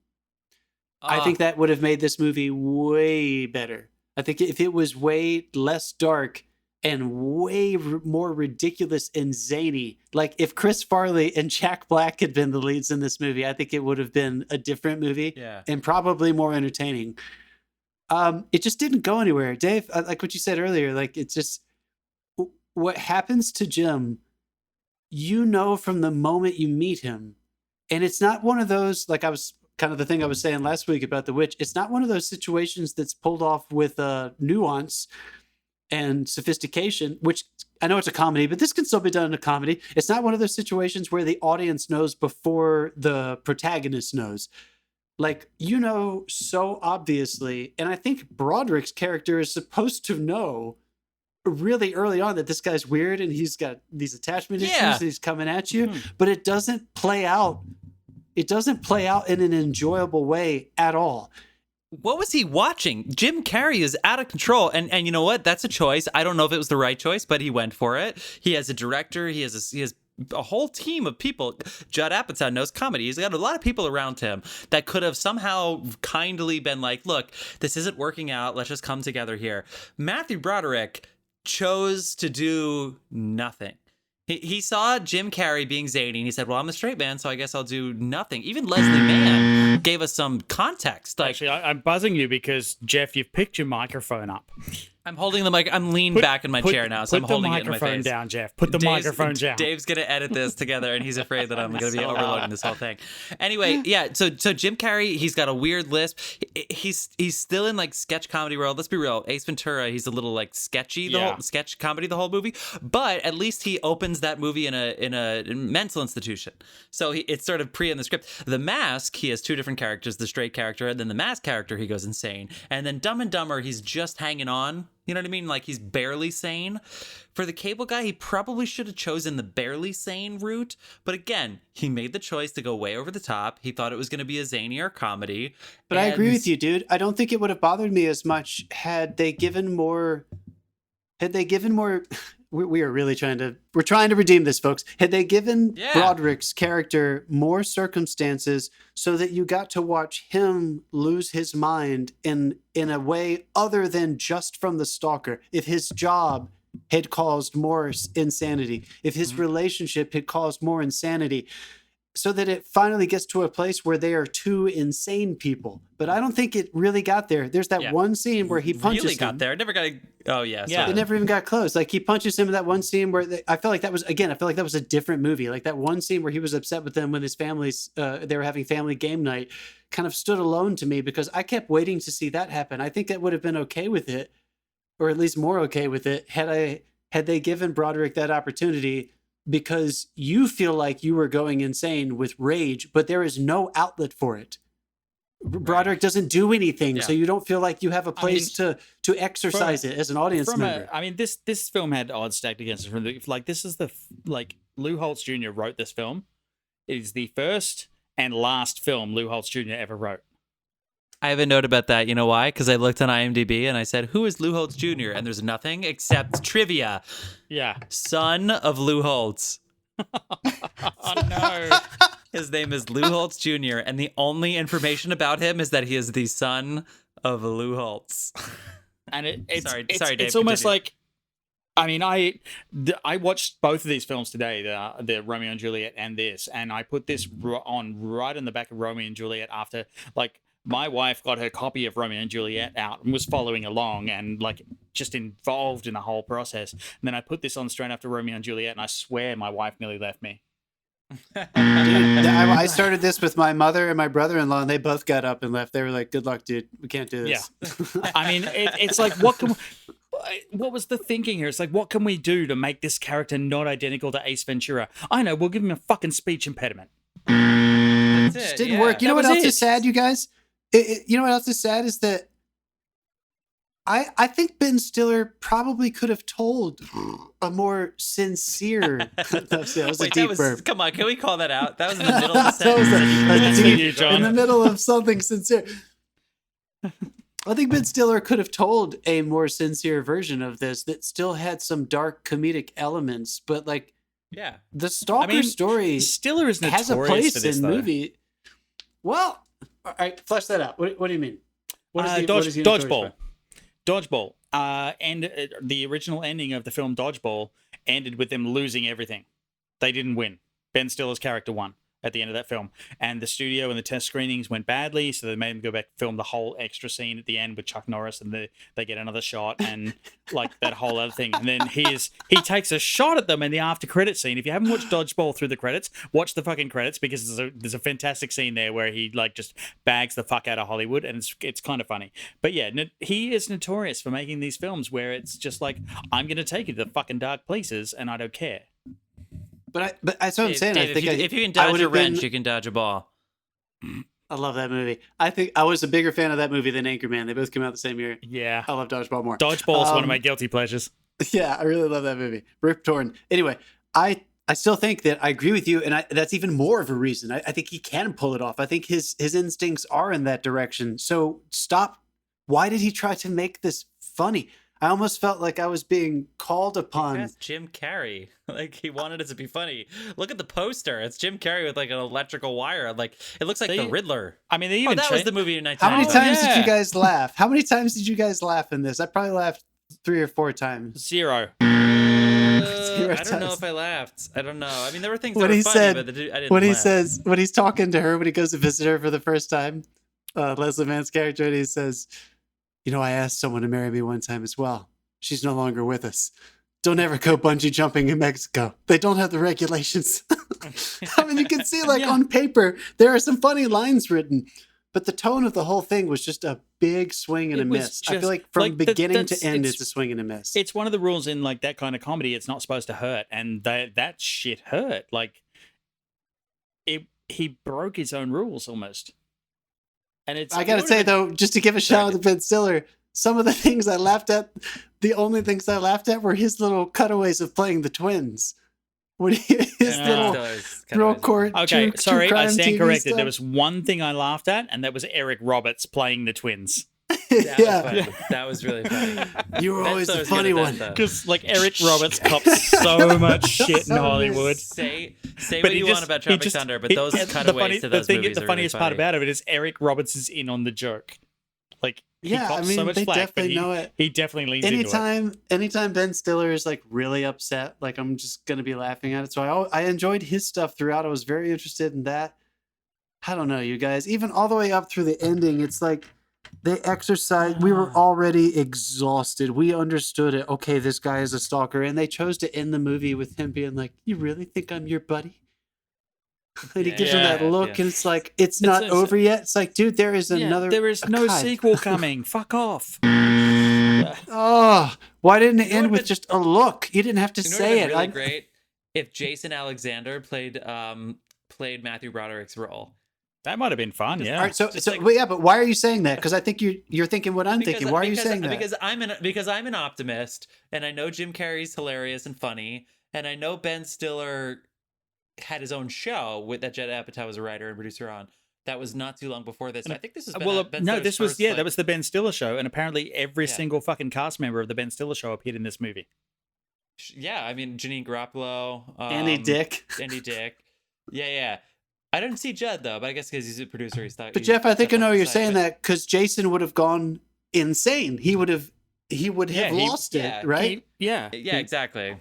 I think that would have made this movie way better. I think if it was way less dark and way more ridiculous and zany, like if Chris Farley and Jack Black had been the leads in this movie, I think it would have been a different movie and probably more entertaining. It just didn't go anywhere. Dave, like what you said earlier, like it's just what happens to Jim, from the moment you meet him. And it's not one of those, like I was kind of the thing I was saying last week about The Witch. It's not one of those situations that's pulled off with nuance and sophistication, which I know it's a comedy, but this can still be done in a comedy. It's not one of those situations where the audience knows before the protagonist knows. Like, so obviously, and I think Broderick's character is supposed to know really early on that this guy's weird and he's got these attachment issues and he's coming at you, but it doesn't play out. It doesn't play out in an enjoyable way at all. What was he watching? Jim Carrey is out of control. And you know what? That's a choice. I don't know if it was the right choice, but he went for it. He has a director. He has a whole team of people. Judd Apatow knows comedy. He's got a lot of people around him that could have somehow kindly been like, look, this isn't working out. Let's just come together here. Matthew Broderick chose to do nothing. He saw Jim Carrey being zany and he said, well, I'm a straight man, so I guess I'll do nothing. Even Leslie Mann gave us some context. Like, actually, I'm buzzing you because, Jeff, you've picked your microphone up. I'm holding the mic. I'm leaned back in my chair now, so I'm holding it in my face. Put the microphone down, Jeff. Put the microphone down. Dave's going to edit this together, and he's afraid that I'm going to be overloading this whole thing. Anyway, so Jim Carrey, he's got a weird lisp. He's still in, like, sketch comedy world. Let's be real. Ace Ventura, he's a little, like, sketchy, whole sketch comedy the whole movie. But at least he opens that movie in a mental institution. So it's sort of pre in the script. The Mask, he has two different characters, the straight character, and then the Mask character, he goes insane. And then Dumb and Dumber, he's just hanging on. You know what I mean? Like, he's barely sane. For the cable guy, he probably should have chosen the barely sane route. But again, he made the choice to go way over the top. He thought it was going to be a zanier comedy. But I agree with you, dude. I don't think it would have bothered me as much had they given more. We are really we're trying to redeem this, folks. Had they given Broderick's character more circumstances so that you got to watch him lose his mind in a way other than just from the stalker. If his job had caused more insanity, if his relationship had caused more insanity, so that it finally gets to a place where they are two insane people. But I don't think it really got there. There's that one scene where he punches him. Got there. It never got. It never even got close. Like, he punches him in that one scene where I felt like that was a different movie. Like, that one scene where he was upset with them when his family's they were having family game night kind of stood alone to me because I kept waiting to see that happen. I think that would have been okay with it, or at least more okay with it, had they given Broderick that opportunity because you feel like you were going insane with rage, but there is no outlet for it. Broderick doesn't do anything, so you don't feel like you have a place to exercise it as an audience member. This film had odds stacked against it. Like, this is Lou Holtz Jr. wrote this film. It is the first and last film Lou Holtz Jr. ever wrote. I have a note about that. You know why? Because I looked on IMDb and I said, who is Lou Holtz Jr.? And there's nothing except trivia. Yeah. Son of Lou Holtz. Oh, no. His name is Lou Holtz Jr., and the only information about him is that he is the son of Lou Holtz. And it's sorry, Dave, it's almost continue. like, I mean, I watched both of these films today, the Romeo and Juliet and this, and I put this on right in the back of Romeo and Juliet after, like, my wife got her copy of Romeo and Juliet out and was following along and, like, just involved in the whole process. And then I put this on straight after Romeo and Juliet, and I swear my wife nearly left me. Dude, I started this with my mother and my brother-in-law, and they both got up and left. They were like, "Good luck, dude. We can't do this." Yeah. I mean, it's like, what was the thinking here? It's like, what can we do to make this character not identical to Ace Ventura? I know, we'll give him a fucking speech impediment. That's it. Just didn't work. You know what else is sad, you guys? You know what else is sad is that I think Ben Stiller probably could have told a more sincere. That was a deep burp. Come on, can we call that out? That was in the middle of the sentence. In the middle of something sincere. I think Ben Stiller could have told a more sincere version of this that still had some dark comedic elements, but like, the stalker story Stiller is notorious has a place for this, in though. movie. Well, all right, flesh that out. What do you mean? What is he Dodgeball. Dodgeball. And the original ending of the film Dodgeball ended with them losing everything. They didn't win. Ben Stiller's character won at the end of that film. And the studio and the test screenings went badly, so they made him go back and film the whole extra scene at the end with Chuck Norris, and they get another shot and like that whole other thing. And then he takes a shot at them in the after credit scene. If you haven't watched Dodgeball through the credits, watch the fucking credits, because there's a fantastic scene there where he like just bags the fuck out of Hollywood, and it's kind of funny. But yeah, he is notorious for making these films where it's just like, I'm going to take you to the fucking dark places and I don't care. But that's what I'm saying. Dave, I think if you can dodge a wrench, you can dodge a ball. I love that movie. I think I was a bigger fan of that movie than Anchorman. They both came out the same year. Yeah. I love Dodgeball more. Dodgeball is one of my guilty pleasures. Yeah, I really love that movie. Rip Torn. Anyway, I still think that I agree with you, and that's even more of a reason. I think he can pull it off. I think his instincts are in that direction. So stop. Why did he try to make this funny? I almost felt like I was being called upon. That's Jim Carrey. Like, he wanted it to be funny. Look at the poster. It's Jim Carrey with like an electrical wire. Like, it looks like the Riddler. I mean, they even that was the movie in How many 1995. times did you guys laugh? How many times did you guys laugh in this? I probably laughed 3 or 4 times. 0. I don't know if I laughed. I don't know. I mean, there were things that were funny, but I didn't laugh. When he's talking to her, when he goes to visit her for the first time, Leslie Mann's character, and he says, "You know, I asked someone to marry me one time as well. She's no longer with us. Don't ever go bungee jumping in Mexico. They don't have the regulations." I mean, you can see, like, on paper, there are some funny lines written, but the tone of the whole thing was just a big swing and a miss. I feel like from beginning to end, it's a swing and a miss. It's one of the rules in like that kind of comedy. It's not supposed to hurt, and that shit hurt. Like, he broke his own rules almost. And I gotta say though, just to give a shout out to Ben Stiller, some of the things I laughed at, the only things I laughed at were his little cutaways of playing the twins. When his little real court. Okay, sorry, I stand TV corrected. stuff. There was one thing I laughed at, and that was Eric Roberts playing the twins. That was really funny. You were always the funny one. Because like Eric Roberts cops so much shit in Hollywood. Say what you want about Tropic Thunder, but those cutaways to those movies the are funniest really part funny. about it is Eric Roberts is in on the joke. Like, he cops so much they flack, definitely but know it. He definitely leans into it. Anytime Ben Stiller is like really upset, like, I'm just gonna be laughing at it. So I enjoyed his stuff throughout. I was very interested in that. I don't know, you guys. Even all the way up through the ending, it's like they exercised. We were already exhausted. We understood it. Okay, this guy is a stalker, and they chose to end the movie with him being like, "You really think I'm your buddy?" And he gives him that look, and it's like, it's not over yet. It's like, dude, there is another. There is no sequel coming. Fuck off. Oh, why didn't it end with just a look? You didn't have to say it. Really great if Jason Alexander played Matthew Broderick's role. That might have been fun, yeah. All right, but why are you saying that? Because I think you're thinking what I'm thinking. Why are you saying that? Because I'm an optimist, and I know Jim Carrey's hilarious and funny, and I know Ben Stiller had his own show that Judd Apatow was a writer and producer on. That was not too long before this. I think this was that was the Ben Stiller show, and apparently every single fucking cast member of the Ben Stiller show appeared in this movie. Yeah, I mean Janine Garofalo, Andy Dick. Yeah. I didn't see Judd though, but I guess because he's a producer, he's thought. But Jeff, I think I know you're saying that because Jason would have gone insane. He would have lost it, right? Yeah, exactly.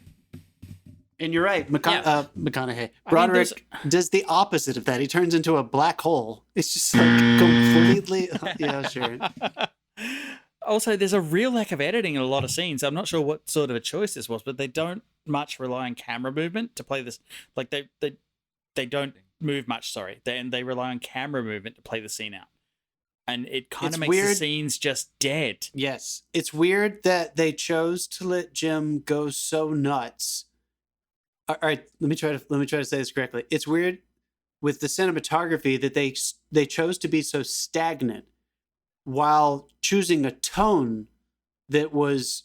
And you're right, McConaughey. Broderick does the opposite of that. He turns into a black hole. It's just like completely. Yeah, sure. Also, there's a real lack of editing in a lot of scenes. I'm not sure what sort of a choice this was, but they don't much rely on camera movement to play this. Like they don't move much. Sorry, they rely on camera movement to play the scene out, and it kind of makes the scenes just dead. Yes, it's weird that they chose to let Jim go so nuts. All right, let me try to say this correctly. It's weird with the cinematography that they chose to be so stagnant while choosing a tone that was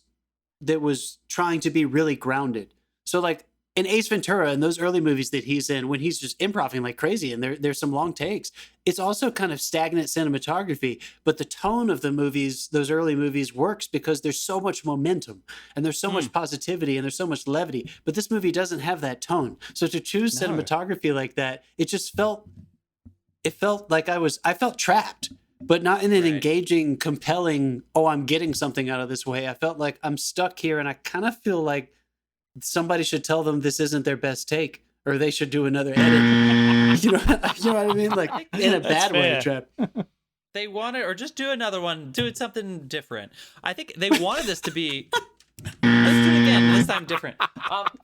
trying to be really grounded. So like in Ace Ventura and those early movies that he's in, when he's just improvising like crazy and there's some long takes, it's also kind of stagnant cinematography, but the tone of the movies, those early movies, works because there's so much momentum and there's so much positivity and there's so much levity, but this movie doesn't have that tone. So to choose cinematography like that, it felt like I felt trapped, but not in an engaging, compelling, I'm getting something out of this way. I felt like I'm stuck here, and I kind of feel like somebody should tell them this isn't their best take, or they should do another edit. you know what I mean? Like in a bad way, Trev. They wanted, or just do another one, do it something different. I think they wanted this to be. Let's do it again. This time different.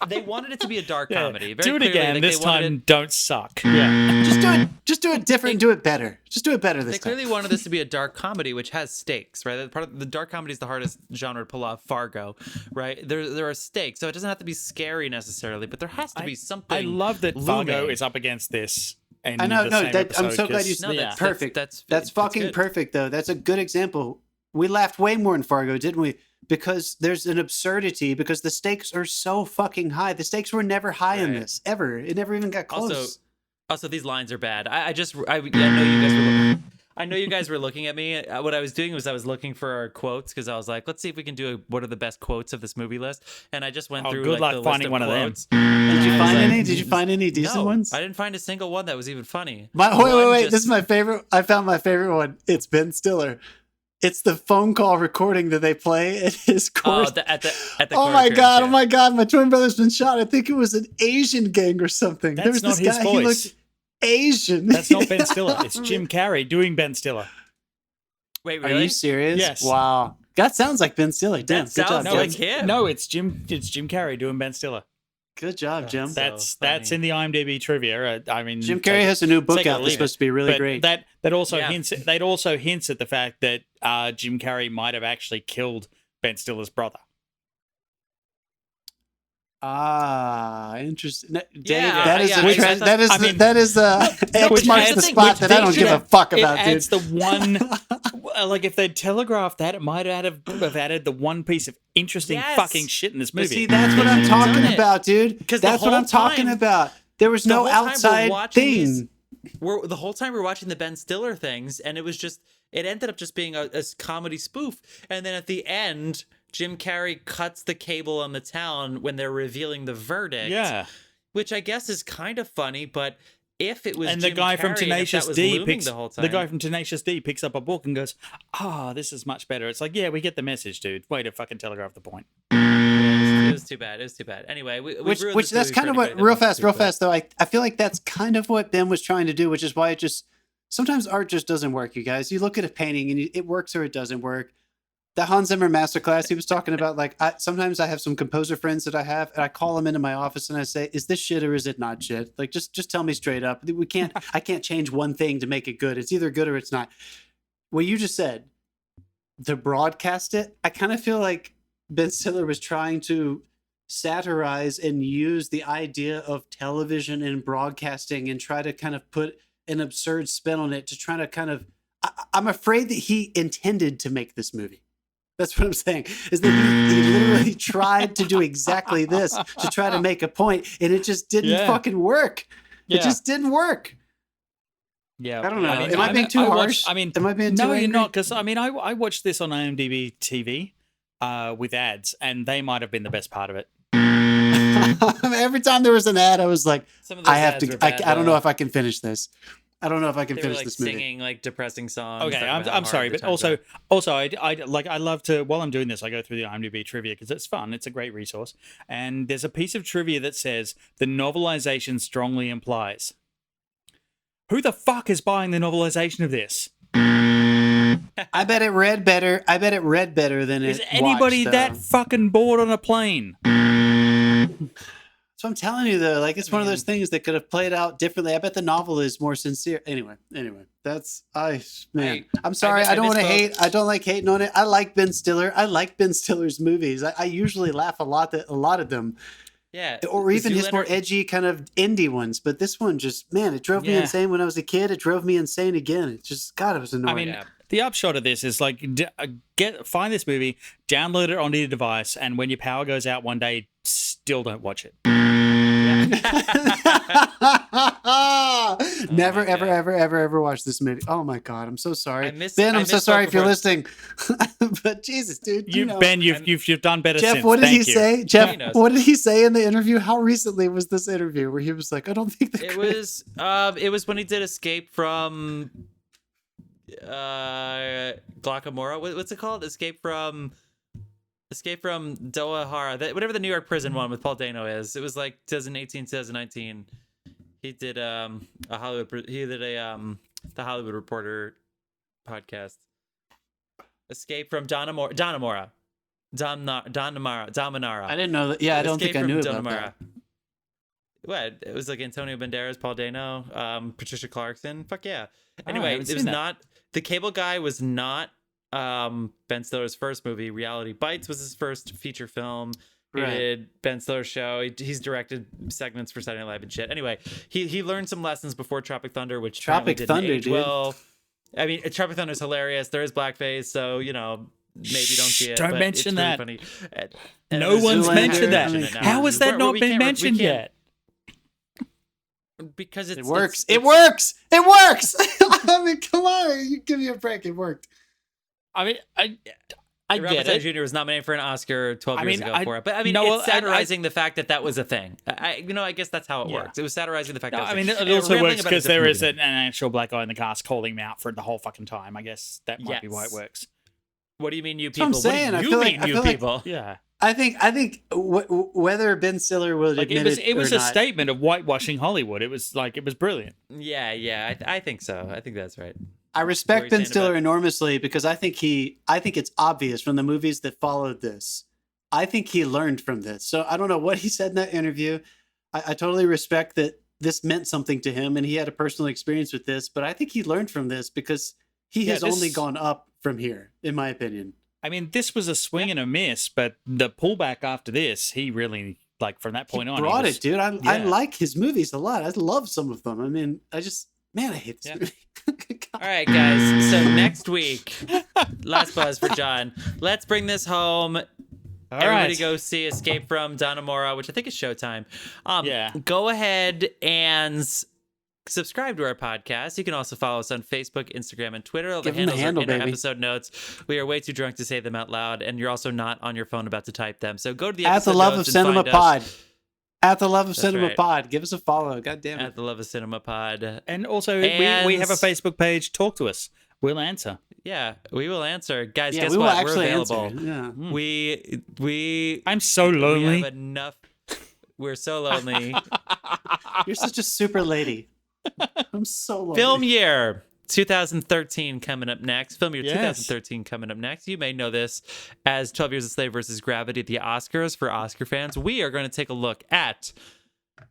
They wanted it to be a dark comedy. Very do it clearly. again. Like, this time, don't suck. Yeah. Just do it different. Do it better. Just do it better this time. They clearly wanted this to be a dark comedy, which has stakes, right? Part of the dark comedy is the hardest genre to pull off. Fargo, right? There are stakes, so it doesn't have to be scary necessarily, but there has to be something. I love that Fargo is up against this. I know. I'm so glad you said that. Perfect. That's fucking perfect, though. That's a good example. We laughed way more in Fargo, didn't we? Because there's an absurdity, because the stakes are so fucking high. The stakes were never high in this, ever. It never even got close. Also, these lines are bad. I know you guys were looking at me. What I was doing was I was looking for our quotes, because I was like, let's see if we can do what are the best quotes of this movie list. And I just went through good luck the finding list one quotes. of them. Did you find any? Did you find any decent ones? I didn't find a single one that was even funny. Wait. This is my favorite. I found my favorite one. It's Ben Stiller. It's the phone call recording that they play at his course. At the oh my god! My twin brother's been shot. I think it was an Asian gang or something. That's there was not this his guy. voice. He looked Asian. That's not Ben Stiller. It's Jim Carrey doing Ben Stiller. Wait, really? Are you serious? Yes. Wow. That sounds like Ben Stiller. Damn. That Good job. sounds like him. No, it's Jim Carrey doing Ben Stiller. Good job, Jim. That's in the IMDb trivia. I mean, Jim Carrey has a new book out that's supposed to be really great. That also hints at the fact that Jim Carrey might have actually killed Ben Stiller's brother. Interesting. Dave, that is X marks the spot that I don't give a fuck about, dude. It's the one, like if they'd telegraphed that, it might have added the one piece of interesting fucking shit in this movie. But see, that's what I'm talking about, dude. Because that's what I'm talking about. There was no outside thing. The whole time we're watching the Ben Stiller things, and it ended up just being a comedy spoof. And then at the end, Jim Carrey cuts the cable on the town when they're revealing the verdict. Yeah. Which I guess is kind of funny, but if it was the guy from Tenacious D picks up a book and goes, this is much better. It's like, yeah, we get the message, dude. Way to fucking telegraph the point. It was too bad. Anyway, which that's kind of what real fast though. I feel like that's kind of what Ben was trying to do, which is why it just sometimes art just doesn't work. You guys, you look at a painting and it works or it doesn't work. The Hans Zimmer masterclass, he was talking about, like, sometimes I have some composer friends that I have, and I call them into my office and I say, "Is this shit or is it not shit? Like, just tell me straight up. I can't change one thing to make it good. It's either good or it's not." What you just said, to broadcast it, I kind of feel like Ben Stiller was trying to satirize and use the idea of television and broadcasting and try to kind of put an absurd spin on it to try to kind of, I'm afraid that he intended to make this movie. That's what I'm saying, is that he literally tried to do exactly this to try to make a point, and it just didn't fucking work. It just didn't work. Yeah, I don't know. Am I being too harsh? Am I being too angry? You're not, because I watched this on IMDb TV with ads, and they might have been the best part of it. Every time there was an ad, I was like, I have to. I don't know if I can finish this. I don't know if I can finish this movie. Singing like depressing songs. Okay, I'm sorry, but also, I love to, while I'm doing this, I go through the IMDb trivia because it's fun. It's a great resource, and there's a piece of trivia that says the novelization strongly implies. Who the fuck is buying the novelization of this? I bet it read better. I bet it read better than it. Is anybody that fucking bored on a plane? So I'm telling you though, like it's one of those things that could have played out differently. I bet the novel is more sincere. Anyway, that's I'm sorry. I don't want to hate. I don't like hating on it. I like Ben Stiller. I like Ben Stiller's movies. I usually laugh a lot of them. Yeah. Or even his more edgy kind of indie ones. But this one just, it drove me insane when I was a kid. It drove me insane again. It just, God, it was annoying. The upshot of this is like, find this movie, download it onto your device, and when your power goes out one day, still don't watch it. Never, ever watch this movie. Oh my God, I'm so sorry, Ben. I'm so sorry if you're listening. But Jesus, dude, Ben, you've done better. Jeff, since. what did he say? Jeff, what did he say in the interview? How recently was this interview where he was like, I don't think that it was when he did Escape from Glockamora. What's it called? Escape from Doha, whatever the New York prison one with Paul Dano is. It was like 2018, 2019. He did the Hollywood Reporter podcast. Escape from Donamora. I didn't know that. Yeah, I don't think I knew about that. What? It was like Antonio Banderas, Paul Dano, Patricia Clarkson. Fuck yeah. Anyway, it was not. The Cable Guy was not Ben Stiller's first movie. Reality Bites was his first feature film. He did Ben Stiller's show. He's directed segments for Saturday Night Live and shit. Anyway, he learned some lessons before Tropic Thunder, which Tropic Thunder didn't age well. I mean, Tropic Thunder is hilarious. There is blackface, so maybe don't see it. Don't mention that. Really funny. No one's mentioned that. How has that not been mentioned yet? Because it works. It works. I mean, come on, you give me a break. It worked. I mean, I get it. Jr. was nominated for an Oscar 12 years ago for it, but I mean, it's satirizing the fact that was a thing. I guess that's how it works. It was satirizing the fact that. It also works because there is an actual black guy in the cast calling him out for the whole fucking time. I guess that might be why it works. What do you mean, you people? That's what I'm saying. What do you mean, you people? Yeah. I think whether Ben Stiller will admit it was a statement of whitewashing Hollywood. It was brilliant. Yeah, I think so. I think that's right. I respect Ben Stiller enormously because I think it's obvious from the movies that followed this. I think he learned from this. So I don't know what he said in that interview. I totally respect that this meant something to him and he had a personal experience with this, but I think he learned from this because he has only gone up from here, in my opinion. I mean, this was a swing and a miss, but the pullback after this, he really, from that point on. Brought it, dude. I like his movies a lot. I love some of them. I mean, I hate this movie. All right, guys. So next week, last buzz for John. Let's bring this home. Everybody go see Escape from Donamora, which I think is Showtime. Go ahead and subscribe to our podcast. You can also follow us on Facebook, Instagram, and Twitter. All the handles are in our episode notes. We are way too drunk to say them out loud, and you're also not on your phone about to type them. So go to the episode At the Love notes of Cinema Pod. At the Love of That's Cinema right. Pod. Give us a follow. God damn it. At the Love of Cinema Pod. And also, we have a Facebook page. Talk to us. We'll answer. Yeah, we will answer. Guys, Yeah, guess we will what? We're actually available. answer. Yeah. We I'm so lonely. We have enough. We're so lonely. You're such a super lady. I'm so lonely. Film year 2013 coming up next. Film year 2013 coming up next. You may know this as 12 Years a Slave versus Gravity at the Oscars. For Oscar fans, we are going to take a look at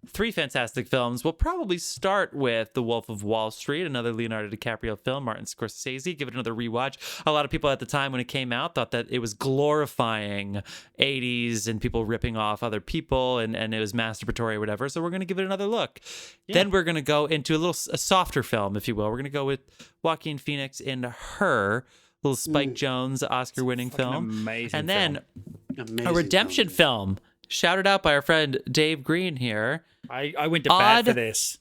3 fantastic films. We'll probably start with The Wolf of Wall Street, another Leonardo DiCaprio film, Martin Scorsese. Give it another rewatch. A lot of people at the time when it came out thought that it was glorifying 80s and people ripping off other people and it was masturbatory or whatever. So we're going to give it another look. Yeah. Then we're going to go into a softer film, if you will. We're going to go with Joaquin Phoenix in Her, little Spike Jonze Oscar-winning film. Amazing and then film. A redemption film. Shouted out by our friend Dave Green here. I went to bat for this.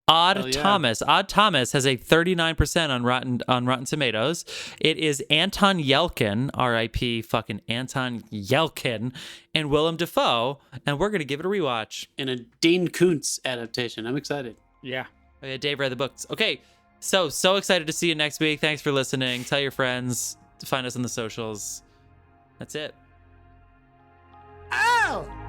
Thomas. Odd Thomas has a 39% on Rotten Tomatoes. It is Anton Yelkin, R.I.P. fucking Anton Yelkin, and Willem Dafoe, and we're gonna give it a rewatch. In a Dean Koontz adaptation. I'm excited. Yeah. Oh, yeah, Dave read the books. Okay, so excited to see you next week. Thanks for listening. Tell your friends to find us on the socials. That's it. Oh!